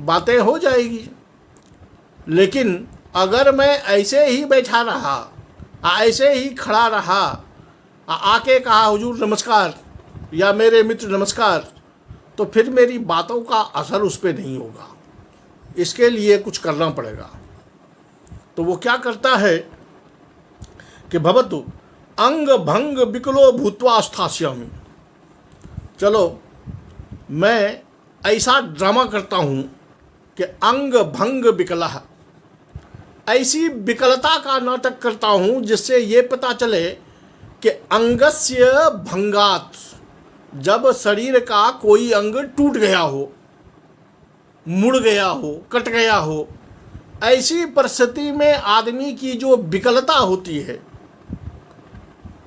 Speaker 1: बातें हो जाएगी। लेकिन अगर मैं ऐसे ही बैठा रहा, ऐसे ही खड़ा रहा, आके कहा हुजूर नमस्कार या मेरे मित्र नमस्कार, तो फिर मेरी बातों का असर उस पर नहीं होगा। इसके लिए कुछ करना पड़ेगा। तो वो क्या करता है कि भवतु अंग भंग विकलो भूत्वा स्थास्यामि, चलो मैं ऐसा ड्रामा करता हूँ कि अंग भंग विकलः, ऐसी विकलता का नाटक करता हूँ जिससे ये पता चले कि अंगस्य भंगात, जब शरीर का कोई अंग टूट गया हो, मुड़ गया हो, कट गया हो, ऐसी परिस्थिति में आदमी की जो विकलता होती है,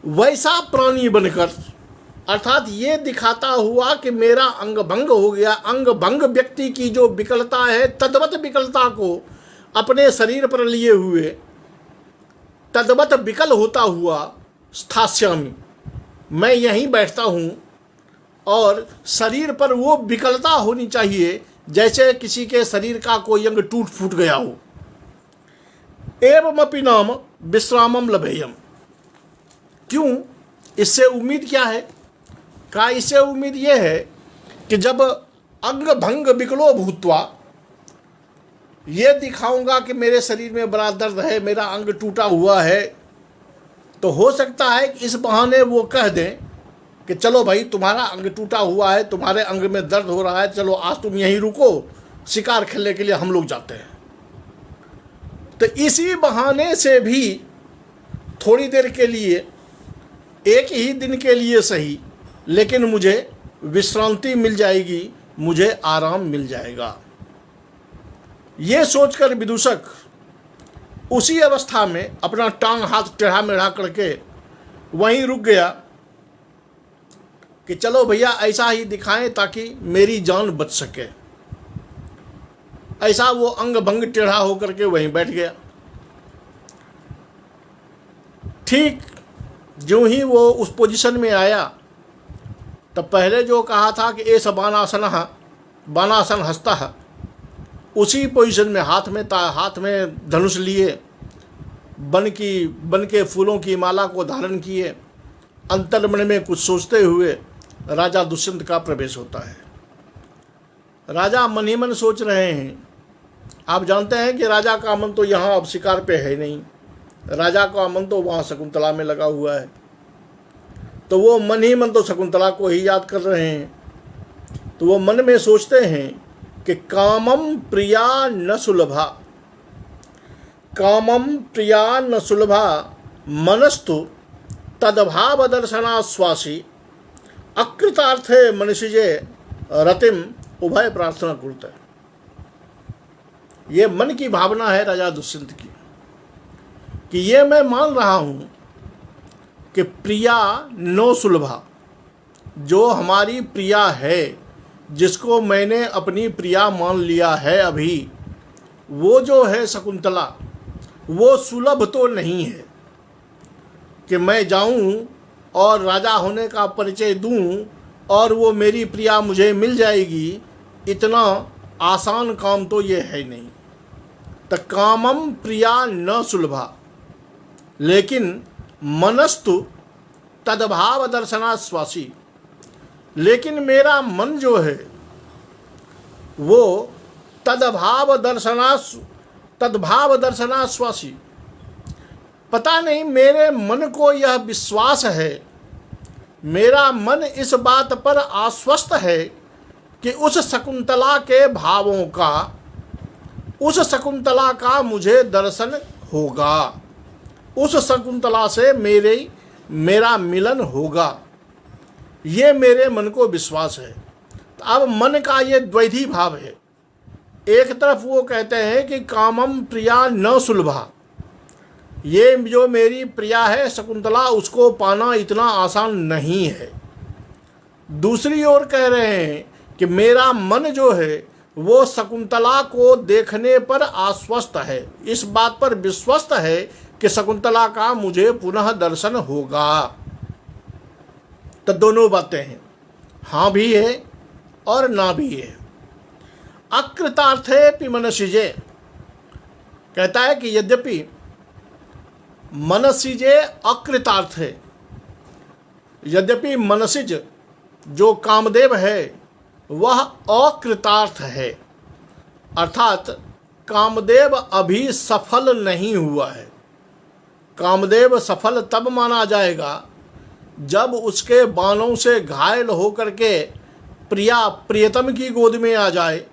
Speaker 1: वैसा प्राणी बनकर, अर्थात ये दिखाता हुआ कि मेरा अंग भंग हो गया, अंग भंग व्यक्ति की जो विकलता है, तद्वत विकलता को अपने शरीर पर लिए हुए तद्वत विकल होता हुआ स्थास्यामि, मैं यहीं बैठता हूँ और शरीर पर वो विकलता होनी चाहिए जैसे किसी के शरीर का कोई अंग टूट फूट गया हो। एवमपि नाम विश्रामम लभेयम, क्यों, इससे उम्मीद क्या है? का इससे उम्मीद ये है कि जब अंग भंग विकलो भूत्वा, ये दिखाऊंगा कि मेरे शरीर में बड़ा दर्द है, मेरा अंग टूटा हुआ है, तो हो सकता है कि इस बहाने वो कह दें कि चलो भाई तुम्हारा अंग टूटा हुआ है, तुम्हारे अंग में दर्द हो रहा है, चलो आज तुम यहीं रुको, शिकार खेलने के लिए हम लोग जाते हैं। तो इसी बहाने से भी थोड़ी देर के लिए, एक ही दिन के लिए सही, लेकिन मुझे विश्रांति मिल जाएगी, मुझे आराम मिल जाएगा। ये सोचकर विदूषक उसी अवस्था में अपना टांग हाथ टेढ़ा मेढ़ा करके वहीं रुक गया कि चलो भैया ऐसा ही दिखाएं ताकि मेरी जान बच सके। ऐसा वो अंग भंग टेढ़ा होकर के वहीं बैठ गया। ठीक जो ही वो उस पोजीशन में आया, तब पहले जो कहा था कि एस बानासन हस्ता, उसी पोजीशन में हाथ में धनुष लिए, बन के फूलों की माला को धारण किए, अंतर्मन में कुछ सोचते हुए राजा दुष्यंत का प्रवेश होता है। राजा मन ही मन सोच रहे हैं। आप जानते हैं कि राजा का मन तो यहाँ अब शिकार पे है नहीं, राजा का मन तो वहाँ शकुंतला में लगा हुआ है। तो वो मन ही मन तो शकुंतला को ही याद कर रहे हैं। तो वो मन में सोचते हैं कि कामम प्रिया न सुलभा, कामम प्रिया न सुलभा मनस्तु तदभाव दर्शनाश्वासी, अकृतार्थे मनुष्य रतिम उभय प्रार्थना कुरुते। ये मन की भावना है राजा दुष्यंत की कि ये मैं मान रहा हूँ कि प्रिया नो सुलभा, जो हमारी प्रिया है, जिसको मैंने अपनी प्रिया मान लिया है अभी, वो जो है शकुंतला, वो सुलभ तो नहीं है कि मैं जाऊं और राजा होने का परिचय दूं और वो मेरी प्रिया मुझे मिल जाएगी। इतना आसान काम तो ये है नहीं। तो कामम प्रिया न सुलभा, लेकिन मनस्तु तदभाव दर्शनाश्वासी, लेकिन मेरा मन जो है वो तदभाव दर्शनाश्वासी, पता नहीं मेरे मन को यह विश्वास है, मेरा मन इस बात पर आश्वस्त है कि उस शकुंतला के भावों का, उस शकुंतला का मुझे दर्शन होगा, उस शकुंतला से मेरा मिलन होगा, ये मेरे मन को विश्वास है। तो अब मन का ये द्वैधी भाव है। एक तरफ वो कहते हैं कि कामम प्रिया न सुलभा, ये जो मेरी प्रिया है शकुंतला, उसको पाना इतना आसान नहीं है। दूसरी ओर कह रहे हैं कि मेरा मन जो है वो शकुंतला को देखने पर आश्वस्त है, इस बात पर विश्वस्त है कि शकुंतला का मुझे पुनः दर्शन होगा। तो दोनों बातें हैं, हाँ भी है और ना भी है। अकृतार्थे मनसिजे, कहता है कि यद्यपि मनसिजे अकृतार्थ है, यद्यपि मनसिज जो कामदेव है वह अकृतार्थ है, अर्थात कामदेव अभी सफल नहीं हुआ है। कामदेव सफल तब माना जाएगा जब उसके बाणों से घायल होकर के प्रिया प्रियतम की गोद में आ जाए,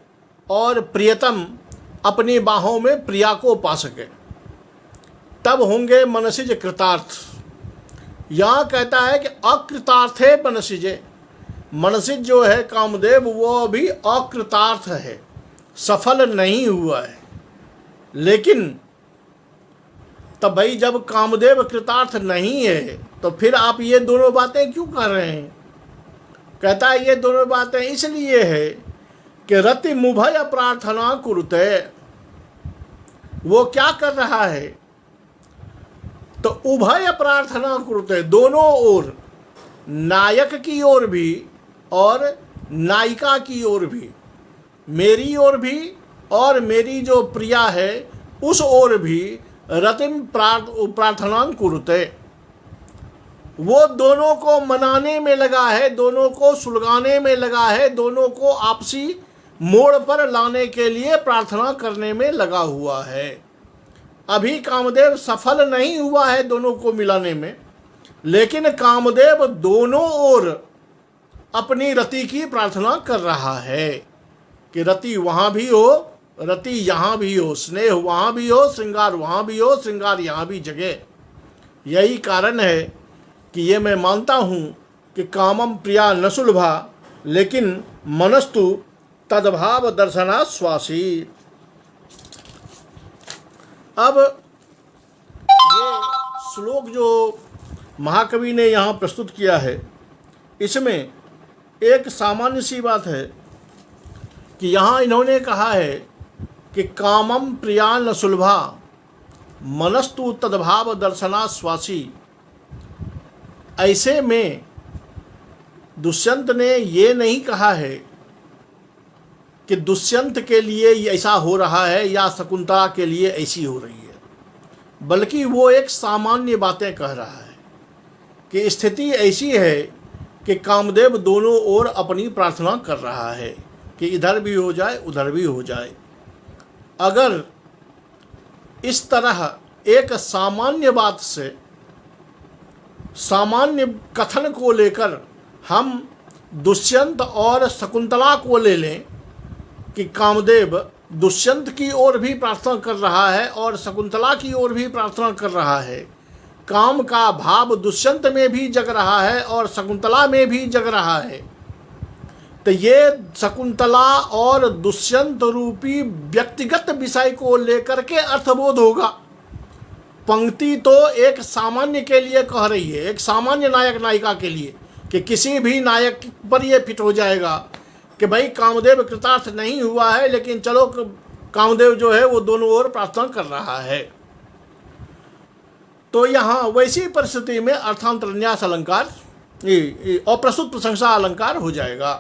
Speaker 1: और प्रियतम अपनी बाहों में प्रिया को पा सके, तब होंगे मनसिज कृतार्थ। यहाँ कहता है कि अकृतार्थे मनसिजे, मनसिज जो है कामदेव वो अभी अकृतार्थ है, सफल नहीं हुआ है। लेकिन तब भाई जब कामदेव कृतार्थ नहीं है तो फिर आप ये दोनों बातें क्यों कर रहे हैं? कहता है ये दोनों बातें इसलिए है कि रति मुभय प्रार्थना कुरुते, वो क्या कर रहा है? तो उभय प्रार्थना कुरुते, दोनों ओर, नायक की ओर भी और नायिका की ओर भी, मेरी ओर भी और मेरी जो प्रिया है उस ओर भी रतिम प्रार्थना कुरुते, वो दोनों को मनाने में लगा है, दोनों को सुलगाने में लगा है, दोनों को आपसी मोड़ पर लाने के लिए प्रार्थना करने में लगा हुआ है। अभी कामदेव सफल नहीं हुआ है दोनों को मिलाने में, लेकिन कामदेव दोनों ओर अपनी रति की प्रार्थना कर रहा है कि रति वहाँ भी हो, रति यहाँ भी हो, स्नेह वहाँ भी हो, श्रृंगार वहाँ भी हो, श्रृंगार यहाँ भी जगे। यही कारण है कि ये मैं मानता हूँ कि कामम प्रिया न सुलभा लेकिन मनस्तु तद्भाव दर्शना स्वासी। अब ये श्लोक जो महाकवि ने यहाँ प्रस्तुत किया है, इसमें एक सामान्य सी बात है कि यहाँ इन्होंने कहा है कि कामम प्रिया न सुलभा मनस्तु तद्भाव दर्शना स्वासी। ऐसे में दुष्यंत ने ये नहीं कहा है कि दुष्यंत के लिए ऐसा हो रहा है या शकुंतला के लिए ऐसी हो रही है, बल्कि वो एक सामान्य बातें कह रहा है कि स्थिति ऐसी है कि कामदेव दोनों ओर अपनी प्रार्थना कर रहा है कि इधर भी हो जाए उधर भी हो जाए। अगर इस तरह एक सामान्य बात से, सामान्य कथन को लेकर हम दुष्यंत और शकुंतला को ले लें कि कामदेव दुष्यंत की ओर भी प्रार्थना कर रहा है और शकुंतला की ओर भी प्रार्थना कर रहा है, काम का भाव दुष्यंत में भी जग रहा है और शकुंतला में भी जग रहा है, तो ये शकुंतला और दुष्यंत रूपी व्यक्तिगत विषय को लेकर के अर्थबोध होगा। पंक्ति तो एक सामान्य के लिए कह रही है, एक सामान्य नायक नायिका के लिए, कि किसी भी नायक पर यह फिट हो जाएगा कि भाई कामदेव कृतार्थ नहीं हुआ है लेकिन चलो कामदेव जो है वो दोनों ओर प्रार्थना कर रहा है। तो यहाँ वैसी परिस्थिति में अर्थांतरन्यास अलंकार अप्रस्तुत प्रशंसा अलंकार हो जाएगा।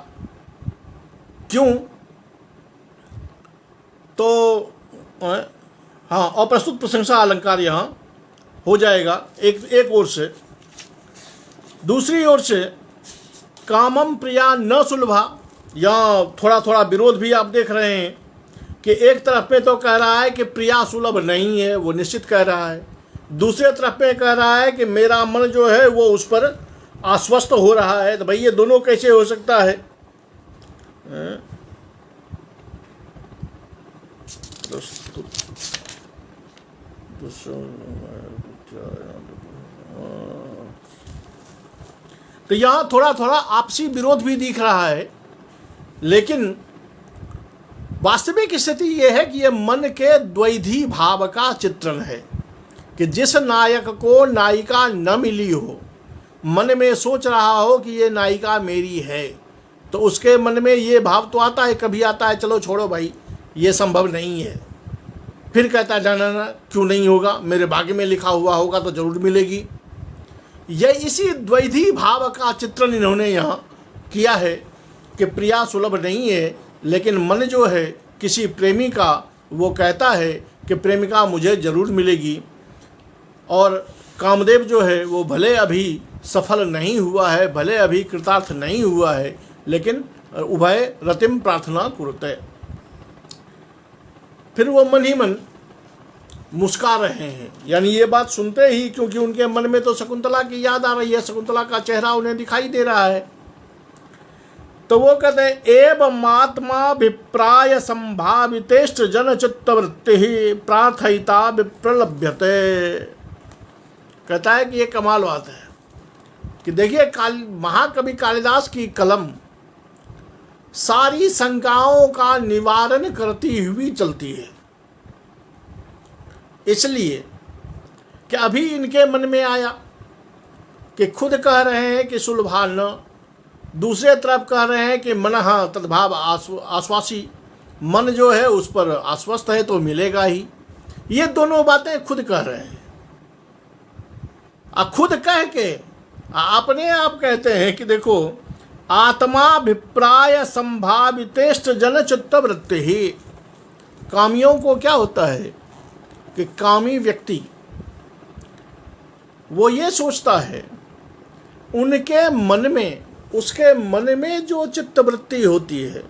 Speaker 1: क्यों? तो हाँ, अप्रस्तुत प्रशंसा अलंकार यहाँ हो जाएगा एक ओर से। दूसरी ओर से कामम प्रिया न सुलभा, यहाँ थोड़ा थोड़ा विरोध भी आप देख रहे हैं कि एक तरफ पे तो कह रहा है कि प्रिया सुलभ नहीं है, वो निश्चित कह रहा है, दूसरे तरफ पे कह रहा है कि मेरा मन जो है वो उस पर आश्वस्त हो रहा है। तो भाई ये दोनों कैसे हो सकता है? तो यहाँ थोड़ा थोड़ा आपसी विरोध भी दिख रहा है, लेकिन वास्तविक स्थिति यह है कि यह मन के द्वैधी भाव का चित्रण है कि जिस नायक को नायिका न मिली हो, मन में सोच रहा हो कि ये नायिका मेरी है, तो उसके मन में ये भाव तो आता है, कभी आता है चलो छोड़ो भाई ये संभव नहीं है, फिर कहता है ना क्यों नहीं होगा, मेरे भाग्य में लिखा हुआ होगा तो जरूर मिलेगी। यह इसी द्वैधी भाव का चित्रण इन्होंने यहाँ किया है कि प्रिया सुलभ नहीं है, लेकिन मन जो है किसी प्रेमी का वो कहता है कि प्रेमिका मुझे ज़रूर मिलेगी, और कामदेव जो है वो भले अभी सफल नहीं हुआ है, भले अभी कृतार्थ नहीं हुआ है, लेकिन उभय रतिम प्रार्थना कुरुते। फिर वो मन ही मन मुस्का रहे हैं, यानी ये बात सुनते ही, क्योंकि उनके मन में तो शकुंतला की याद आ रही है, शकुंतला का चेहरा उन्हें दिखाई दे रहा है। तो वो कहते हैं एवं आत्मा विप्राय संभावितेष्ट जन चित्तवृत्ति ही प्रार्थयिता विप्रलभ्यते। कहता है कि ये कमाल बात है कि देखिए महाकवि कालिदास की कलम सारी शंकाओं का निवारण करती हुई चलती है। इसलिए कि अभी इनके मन में आया कि खुद कह रहे हैं कि सुलभान, दूसरे तरफ कह रहे हैं कि मनः तद्भाव आश्वासी, मन जो है उस पर आश्वस्त है तो मिलेगा ही। ये दोनों बातें खुद कह रहे हैं। खुद कह के अपने आप कहते हैं कि देखो आत्माभिप्राय संभावितेष्ट जन चित्तवृत्ति ही। कामियों को क्या होता है कि कामी व्यक्ति वो ये सोचता है, उनके मन में, उसके मन में जो चित्तवृत्ति होती है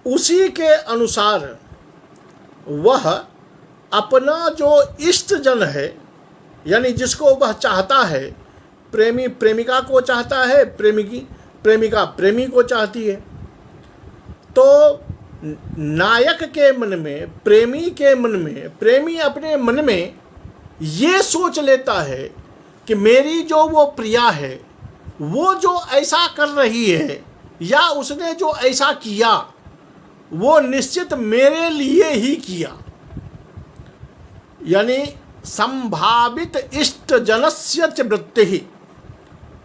Speaker 1: उसी के अनुसार वह अपना जो इष्ट जन है, यानी जिसको वह चाहता है, प्रेमी प्रेमिका को चाहता है, प्रेमिका प्रेमी को चाहती है, तो नायक के मन में, प्रेमी के मन में, प्रेमी अपने मन में ये सोच लेता है कि मेरी जो वो प्रिया है वो जो ऐसा कर रही है या उसने जो ऐसा किया वो निश्चित मेरे लिए ही किया। यानी संभावित इष्ट जनस्य च वृत्ति।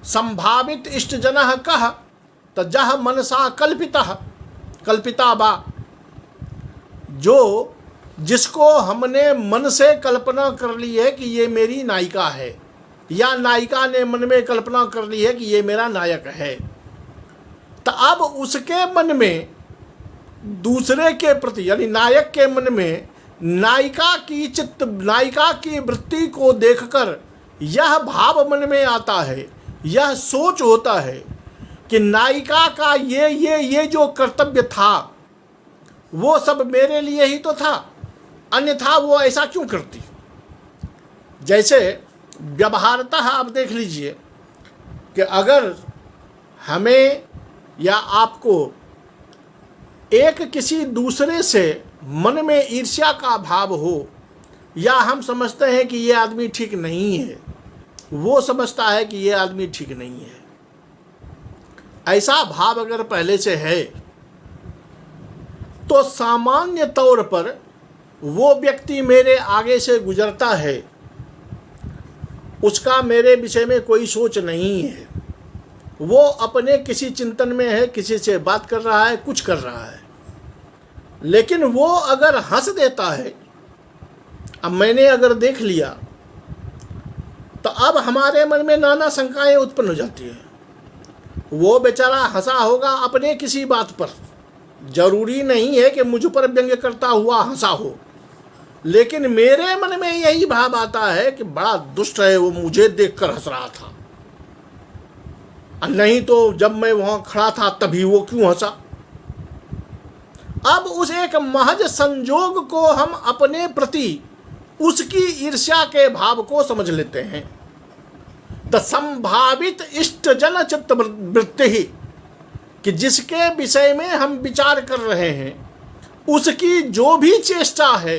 Speaker 1: संभावित इष्ट जनः कः तजः मनसा कल्पिता बा। जो जिसको हमने मन से कल्पना कर ली है कि ये मेरी नायिका है, या नायिका ने मन में कल्पना कर ली है कि ये मेरा नायक है, तो अब उसके मन में दूसरे के प्रति, यानी नायक के मन में नायिका की वृत्ति को देखकर यह भाव मन में आता है, यह सोच होता है कि नायिका का ये जो कर्तव्य था वो सब मेरे लिए ही तो था, अन्यथा वो ऐसा क्यों करती। जैसे व्यवहारतः आप देख लीजिए कि अगर हमें या आपको एक किसी दूसरे से मन में ईर्ष्या का भाव हो, या हम समझते हैं कि ये आदमी ठीक नहीं है, वो समझता है कि ये आदमी ठीक नहीं है, ऐसा भाव अगर पहले से है तो सामान्य तौर पर वो व्यक्ति मेरे आगे से गुजरता है, उसका मेरे विषय में कोई सोच नहीं है, वो अपने किसी चिंतन में है, किसी से बात कर रहा है, कुछ कर रहा है, लेकिन वो अगर हंस देता है, अब मैंने अगर देख लिया तो अब हमारे मन में नाना शंकाएं उत्पन्न हो जाती हैं। वो बेचारा हंसा होगा अपने किसी बात पर, जरूरी नहीं है कि मुझ पर व्यंग करता हुआ हंसा हो, लेकिन मेरे मन में यही भाव आता है कि बड़ा दुष्ट है, वो मुझे देखकर हंस रहा था, नहीं तो जब मैं वहां खड़ा था तभी वो क्यों हंसा। अब उस एक महज संजोग को हम अपने प्रति उसकी ईर्ष्या के भाव को समझ लेते हैं। तो संभावित इष्ट जन चित्त वृत्ति ही, कि जिसके विषय में हम विचार कर रहे हैं उसकी जो भी चेष्टा है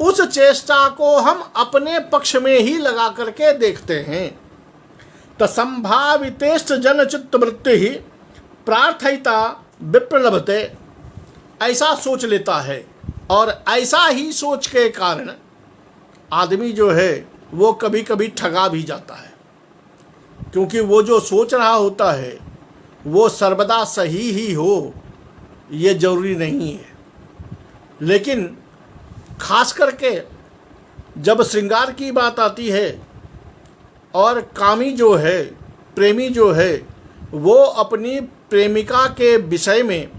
Speaker 1: उस चेष्टा को हम अपने पक्ष में ही लगा करके देखते हैं। तो संभावितेष्ट जन चित्त वृत्ति ही प्रार्थयिता विप्रलभते, ऐसा सोच लेता है, और ऐसा ही सोच के कारण आदमी जो है वो कभी कभी ठगा भी जाता है, क्योंकि वो जो सोच रहा होता है वो सर्वदा सही ही हो ये जरूरी नहीं है। लेकिन खास करके जब श्रृंगार की बात आती है और कामी जो है, प्रेमी जो है, वो अपनी प्रेमिका के विषय में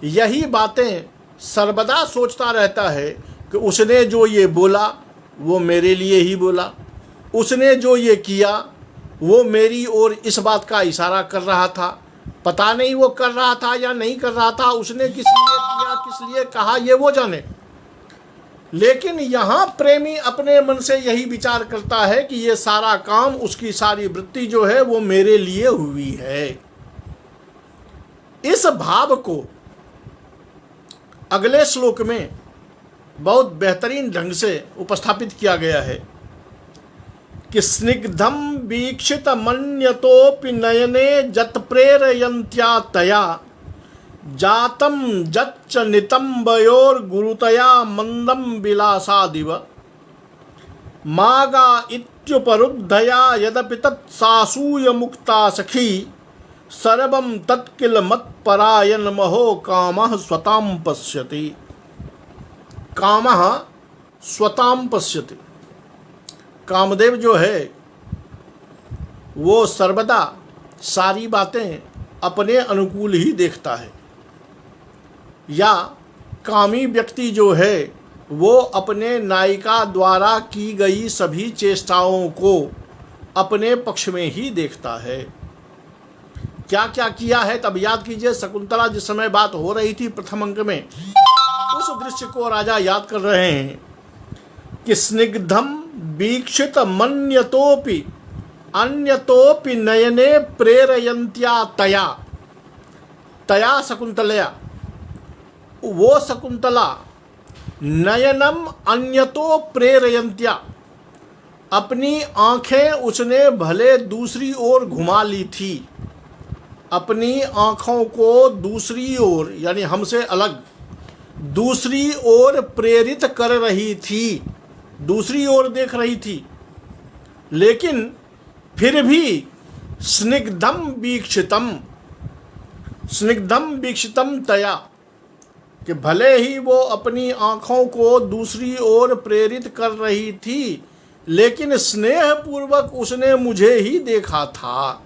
Speaker 1: यही बातें सर्वदा सोचता रहता है कि उसने जो ये बोला वो मेरे लिए ही बोला, उसने जो ये किया वो मेरी ओर इस बात का इशारा कर रहा था, पता नहीं वो कर रहा था या नहीं कर रहा था, उसने किस लिए किया, किस लिए कहा, ये वो जाने। लेकिन यहाँ प्रेमी अपने मन से यही विचार करता है कि ये सारा काम, उसकी सारी वृत्ति जो है वो मेरे लिए हुई है। इस भाव को अगले श्लोक में बहुत बेहतरीन ढंग से उपस्थापित किया गया है कि स्निग्धम वीक्षित मन्यतोपि नयने जत प्रेरयन्त्या तया जातम जच्च नितंबयोर गुरुतया मंदम विलासादिव मागा इत्युपरुद्धया यदपि तत्सासूय मुक्ता सखी सर्वं तत्किल मत्परायण महो कामः स्वतां पश्यति। कामः स्वतां पश्यति। कामदेव जो है वो सर्वदा सारी बातें अपने अनुकूल ही देखता है, या कामी व्यक्ति जो है वो अपने नायिका द्वारा की गई सभी चेष्टाओं को अपने पक्ष में ही देखता है। क्या क्या किया है तब याद कीजिए। शकुंतला जिस समय बात हो रही थी प्रथम अंक में, उस दृश्य को राजा याद कर रहे हैं कि स्निग्धम वीक्षित मन्यतोपि अन्यतोपि नयने प्रेरयन्त्या तया। तया शकुंतलया, वो शकुंतला नयनम अन्यतो प्रेरयन्त्या, अपनी आंखें उसने भले दूसरी ओर घुमा ली थी, अपनी आंखों को दूसरी ओर यानी हमसे अलग दूसरी ओर प्रेरित कर रही थी, दूसरी ओर देख रही थी, लेकिन फिर भी स्निग्धम वीक्षितम तया, कि भले ही वो अपनी आँखों को दूसरी ओर प्रेरित कर रही थी, लेकिन स्नेह पूर्वक उसने मुझे ही देखा था।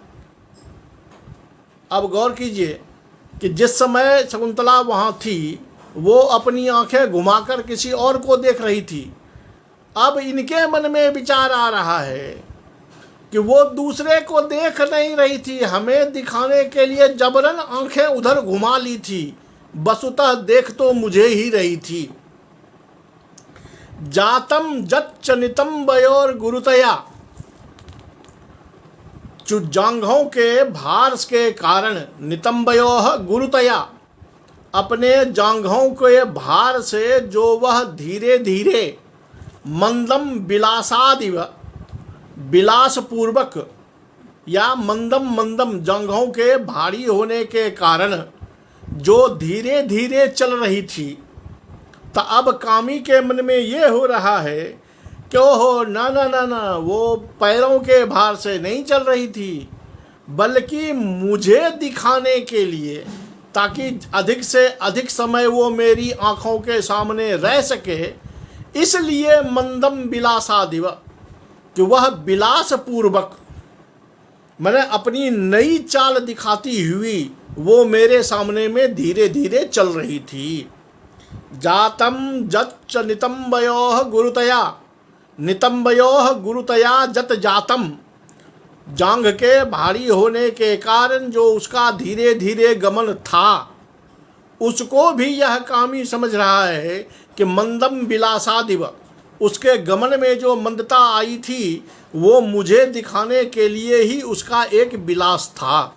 Speaker 1: अब गौर कीजिए कि जिस समय शकुंतला वहाँ थी वो अपनी आंखें घुमाकर किसी और को देख रही थी। अब इनके मन में विचार आ रहा है कि वो दूसरे को देख नहीं रही थी, हमें दिखाने के लिए जबरन आंखें उधर घुमा ली थी, वस्तुतः देख तो मुझे ही रही थी। जातम जच्च नितंबयोर गुरुतया, जांघों के भार के कारण, नितंबयोः गुरुतया, अपने जांघों के भार से जो वह धीरे धीरे मंदम विलासादिव, विलास पूर्वक या मंदम मंदम, जांघों के भारी होने के कारण जो धीरे धीरे चल रही थी, तो अब कामी के मन में ये हो रहा है कि ओहो ना ना ना ना, वो पैरों के भार से नहीं चल रही थी, बल्कि मुझे दिखाने के लिए, ताकि अधिक से अधिक समय वो मेरी आँखों के सामने रह सके, इसलिए मंदम विलासादिव, कि वह विलास पूर्वक मैंने अपनी नई चाल दिखाती हुई वो मेरे सामने में धीरे धीरे चल रही थी। जातम जच्च नितंबयोः गुरुतया, नितंबयोः गुरुतया जत जातम, जांघ के भारी होने के कारण जो उसका धीरे धीरे गमन था, उसको भी यह कामी समझ रहा है कि मंदम विलासादिव, उसके गमन में जो मंदता आई थी वो मुझे दिखाने के लिए ही उसका एक विलास था।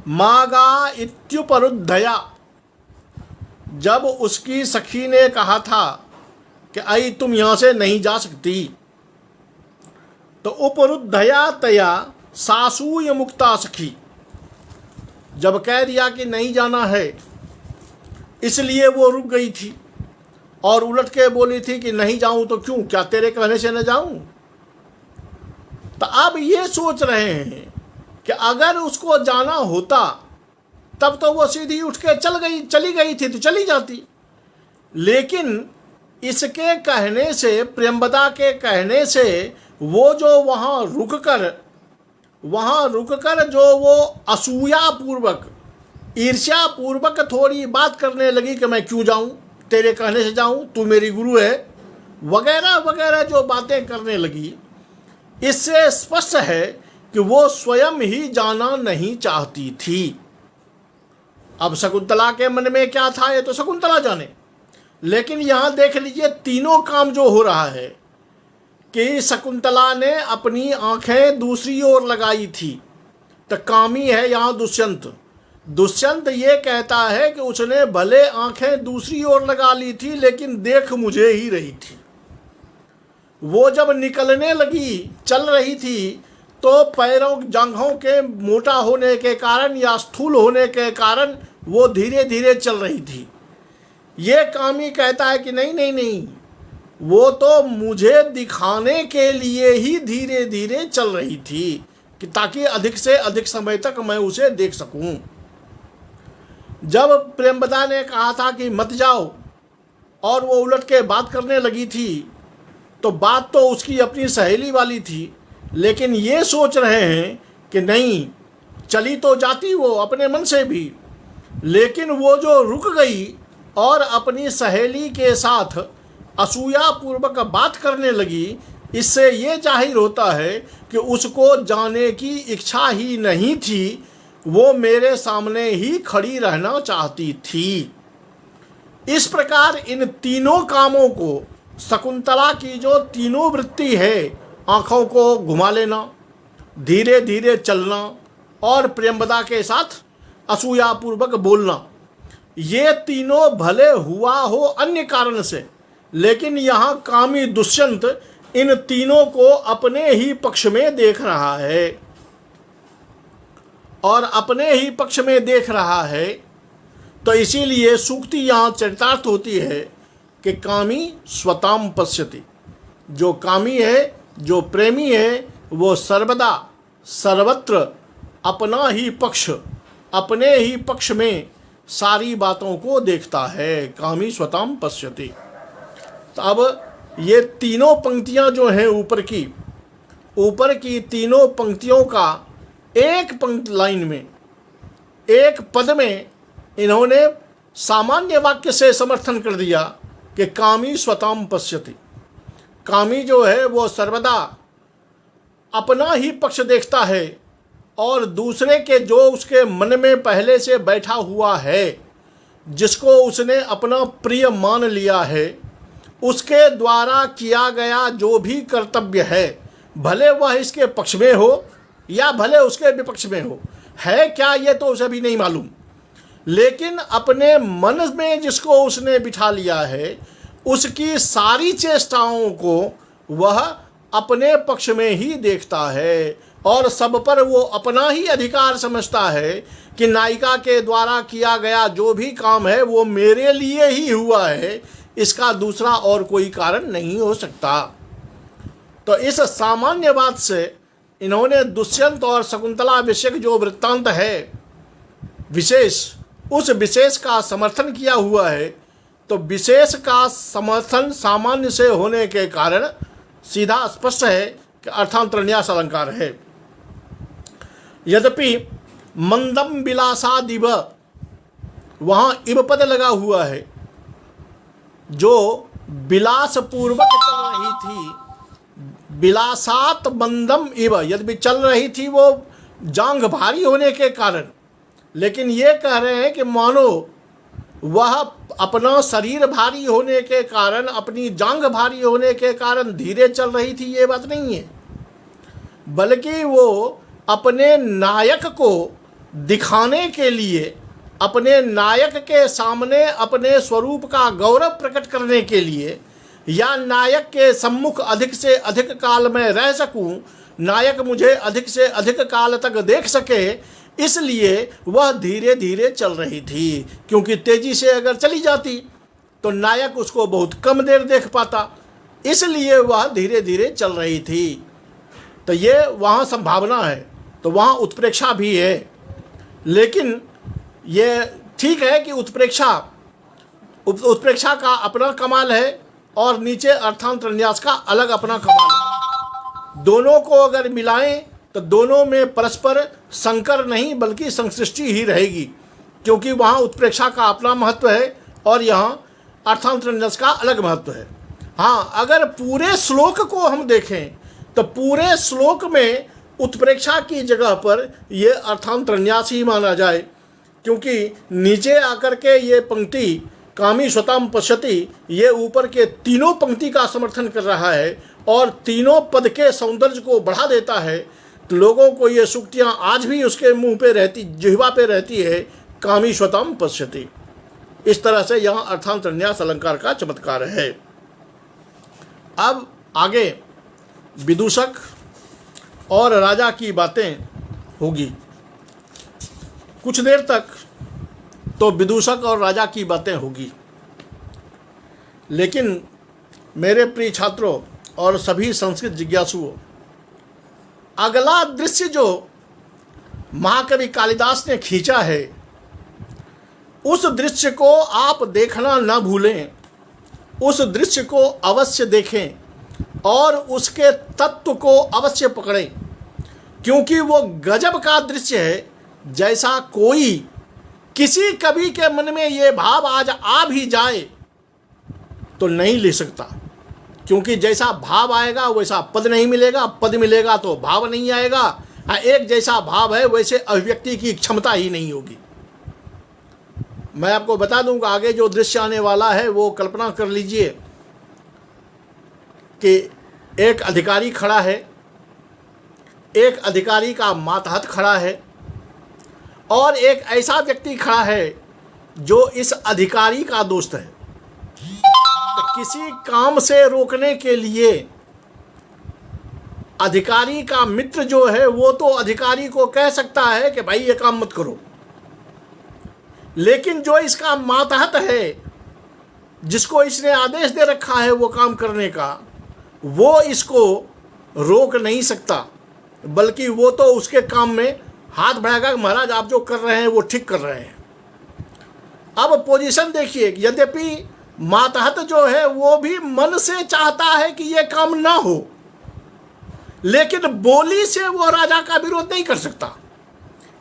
Speaker 1: मागा इत्युपरुद्धया, जब उसकी सखी ने कहा था कि आई तुम यहाँ से नहीं जा सकती, तो उपरुद्धया तया सासूय मुक्ता सखी, जब कह दिया कि नहीं जाना है, इसलिए वो रुक गई थी और उलट के बोली थी कि नहीं जाऊं तो क्यों, क्या तेरे कहने से न जाऊं। तो अब ये सोच रहे हैं कि अगर उसको जाना होता तब तो वो सीधी उठ के चली गई थी तो चली जाती, लेकिन इसके कहने से, प्रियंवदा के कहने से, वो जो वहाँ रुक कर जो वो असूया पूर्वक, ईर्ष्या पूर्वक थोड़ी बात करने लगी कि मैं क्यों जाऊं, तेरे कहने से जाऊं, तू मेरी गुरु है, वगैरह वगैरह जो बातें करने लगी, इससे स्पष्ट है कि वो स्वयं ही जाना नहीं चाहती थी। अब शकुंतला के मन में क्या था ये तो शकुंतला जाने, लेकिन यहाँ देख लीजिए तीनों काम जो हो रहा है कि शकुंतला ने अपनी आंखें दूसरी ओर लगाई थी, तो कामी है यहाँ दुष्यंत, दुष्यंत ये कहता है कि उसने भले आंखें दूसरी ओर लगा ली थी, लेकिन देख मुझे ही रही थी। वो जब निकलने लगी, चल रही थी, तो पैरों जांघों के मोटा होने के कारण या स्थूल होने के कारण वो धीरे धीरे चल रही थी। ये कामी कहता है कि नहीं नहीं नहीं, वो तो मुझे दिखाने के लिए ही धीरे धीरे चल रही थी, कि ताकि अधिक से अधिक समय तक मैं उसे देख सकूं। जब प्रेमवदा ने कहा था कि मत जाओ, और वो उलट के बात करने लगी थी, तो बात तो उसकी अपनी सहेली वाली थी, लेकिन ये सोच रहे हैं कि नहीं, चली तो जाती वो अपने मन से भी, लेकिन वो जो रुक गई और अपनी सहेली के साथ असूयापूर्वक बात करने लगी, इससे ये जाहिर होता है कि उसको जाने की इच्छा ही नहीं थी, वो मेरे सामने ही खड़ी रहना चाहती थी। इस प्रकार इन तीनों कामों को, शकुंतला की जो तीनों वृत्ति है, आँखों को घुमा लेना, धीरे धीरे चलना और प्रेमवदा के साथ असूयापूर्वक बोलना, ये तीनों भले हुआ हो अन्य कारण से, लेकिन यहाँ कामी दुष्यंत इन तीनों को अपने ही पक्ष में देख रहा है, और अपने ही पक्ष में देख रहा है। तो इसीलिए सूक्ति यहाँ चरितार्थ होती है कि कामी स्वताम पश्यति। जो कामी है, जो प्रेमी है, वो सर्वदा सर्वत्र अपना ही पक्ष, अपने ही पक्ष में सारी बातों को देखता है। कामी स्वताम पश्यति। तो अब ये तीनों पंक्तियां जो हैं ऊपर की तीनों पंक्तियों का एक लाइन में, एक पद में इन्होंने सामान्य वाक्य से समर्थन कर दिया कि कामी स्वताम पश्यति। कामी जो है वो सर्वदा अपना ही पक्ष देखता है, और दूसरे के जो उसके मन में पहले से बैठा हुआ है, जिसको उसने अपना प्रिय मान लिया है, उसके द्वारा किया गया जो भी कर्तव्य है, भले वह इसके पक्ष में हो या भले उसके विपक्ष में हो, है क्या ये तो उसे भी नहीं मालूम, लेकिन अपने मन में जिसको उसने बिठा लिया है, उसकी सारी चेष्टाओं को वह अपने पक्ष में ही देखता है, और सब पर वो अपना ही अधिकार समझता है कि नायिका के द्वारा किया गया जो भी काम है वो मेरे लिए ही हुआ है, इसका दूसरा और कोई कारण नहीं हो सकता। तो इस सामान्य बात से इन्होंने दुष्यंत और शकुंतला विषयक जो वृत्तांत है विशेष, उस विशेष का समर्थन किया हुआ है। तो विशेष का समर्थन सामान्य से होने के कारण सीधा स्पष्ट है कि अर्थांतरन्यास अलंकार है। यद्यपि मंदम विलासादिव, वहाँ इव पद लगा हुआ है, जो विलास पूर्वक चल रही थी, विलासात मंदम इव, यद्यपि चल रही थी वो जांघ भारी होने के कारण, लेकिन ये कह रहे हैं कि मानो वह अपना शरीर भारी होने के कारण, अपनी जांघ भारी होने के कारण धीरे चल रही थी, ये बात नहीं है, बल्कि वो अपने नायक को दिखाने के लिए, अपने नायक के सामने अपने स्वरूप का गौरव प्रकट करने के लिए, या नायक के सम्मुख अधिक से अधिक काल में रह सकूं, नायक मुझे अधिक से अधिक काल तक देख सके, इसलिए वह धीरे धीरे चल रही थी। क्योंकि तेजी से अगर चली जाती तो नायक उसको बहुत कम देर देख पाता, इसलिए वह धीरे धीरे चल रही थी। तो ये वहाँ संभावना है, तो वहाँ उत्प्रेक्षा भी है। लेकिन ये ठीक है कि उत्प्रेक्षा का अपना कमाल है और नीचे अर्थांतरन्यास का अलग अपना कमाल है। दोनों को अगर मिलाएं तो दोनों में परस्पर संकर नहीं बल्कि संसृष्टि ही रहेगी, क्योंकि वहाँ उत्प्रेक्षा का अपना महत्व है और यहाँ अर्थांतरन्यास का अलग महत्व है। हाँ, अगर पूरे श्लोक को हम देखें तो पूरे श्लोक में उत्प्रेक्षा की जगह पर ये अर्थांतरन्यास ही माना जाए, क्योंकि नीचे आकर के ये पंक्ति कामी स्वताम पश्यति, ये ऊपर के तीनों पंक्ति का समर्थन कर रहा है और तीनों पद के सौंदर्य को बढ़ा देता है। लोगों को ये सूक्तियाँ आज भी उसके मुंह पे रहती, जिह्वा पे रहती है, कामीश्वतम पश्यति। इस तरह से यहाँ अर्थांतर न्यास अलंकार का चमत्कार है। अब आगे विदूषक और राजा की बातें होगी। कुछ देर तक तो विदूषक और राजा की बातें होगी, लेकिन मेरे प्रिय छात्रों और सभी संस्कृत जिज्ञासुओं, अगला दृश्य जो महाकवि कालिदास ने खींचा है, उस दृश्य को आप देखना न भूलें। उस दृश्य को अवश्य देखें और उसके तत्व को अवश्य पकड़ें, क्योंकि वो गजब का दृश्य है, जैसा कोई किसी कवि के मन में ये भाव आज आ भी जाए तो नहीं ले सकता, क्योंकि जैसा भाव आएगा वैसा पद नहीं मिलेगा, पद मिलेगा तो भाव नहीं आएगा, एक जैसा भाव है वैसे अभिव्यक्ति की क्षमता ही नहीं होगी। मैं आपको बता दूंगा आगे जो दृश्य आने वाला है वो कल्पना कर लीजिए कि एक अधिकारी खड़ा है, एक अधिकारी का मातहत खड़ा है और एक ऐसा व्यक्ति खड़ा है जो इस अधिकारी का दोस्त है। तो किसी काम से रोकने के लिए अधिकारी का मित्र जो है वो तो अधिकारी को कह सकता है कि भाई ये काम मत करो, लेकिन जो इसका मातहत है, जिसको इसने आदेश दे रखा है वो काम करने का, वो इसको रोक नहीं सकता, बल्कि वो तो उसके काम में हाथ बढ़ाएगा कि महाराज आप जो कर रहे हैं वो ठीक कर रहे हैं। अब पोजीशन देखिए, यद्यपि मातहत जो है वो भी मन से चाहता है कि ये काम ना हो, लेकिन बोली से वो राजा का विरोध नहीं कर सकता,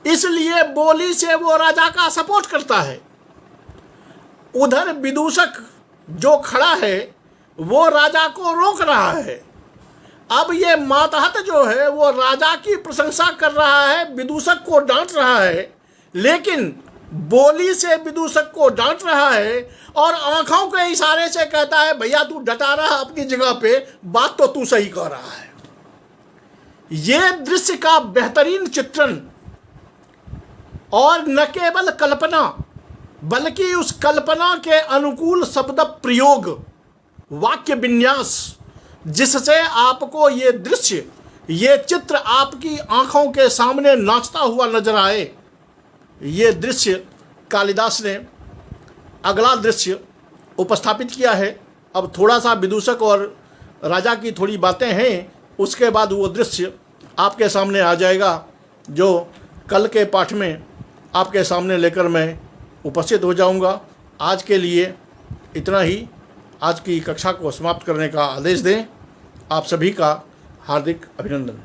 Speaker 1: इसलिए बोली से वो राजा का सपोर्ट करता है। उधर विदूषक जो खड़ा है वो राजा को रोक रहा है। अब ये मातहत जो है वो राजा की प्रशंसा कर रहा है, विदूषक को डांट रहा है, लेकिन बोली से विदूषक को डांट रहा है और आंखों के इशारे से कहता है भैया तू डटा रहा अपनी जगह पे, बात तो तू सही कर रहा है। ये दृश्य का बेहतरीन चित्रण और न केवल कल्पना बल्कि उस कल्पना के अनुकूल शब्द प्रयोग, वाक्य विन्यास, जिससे आपको ये दृश्य, ये चित्र आपकी आंखों के सामने नाचता हुआ नजर आए, ये दृश्य कालिदास ने अगला दृश्य उपस्थापित किया है। अब थोड़ा सा विदूषक और राजा की थोड़ी बातें हैं, उसके बाद वो दृश्य आपके सामने आ जाएगा, जो कल के पाठ में आपके सामने लेकर मैं उपस्थित हो जाऊंगा। आज के लिए इतना ही। आज की कक्षा को समाप्त करने का आदेश दें। आप सभी का हार्दिक अभिनंदन।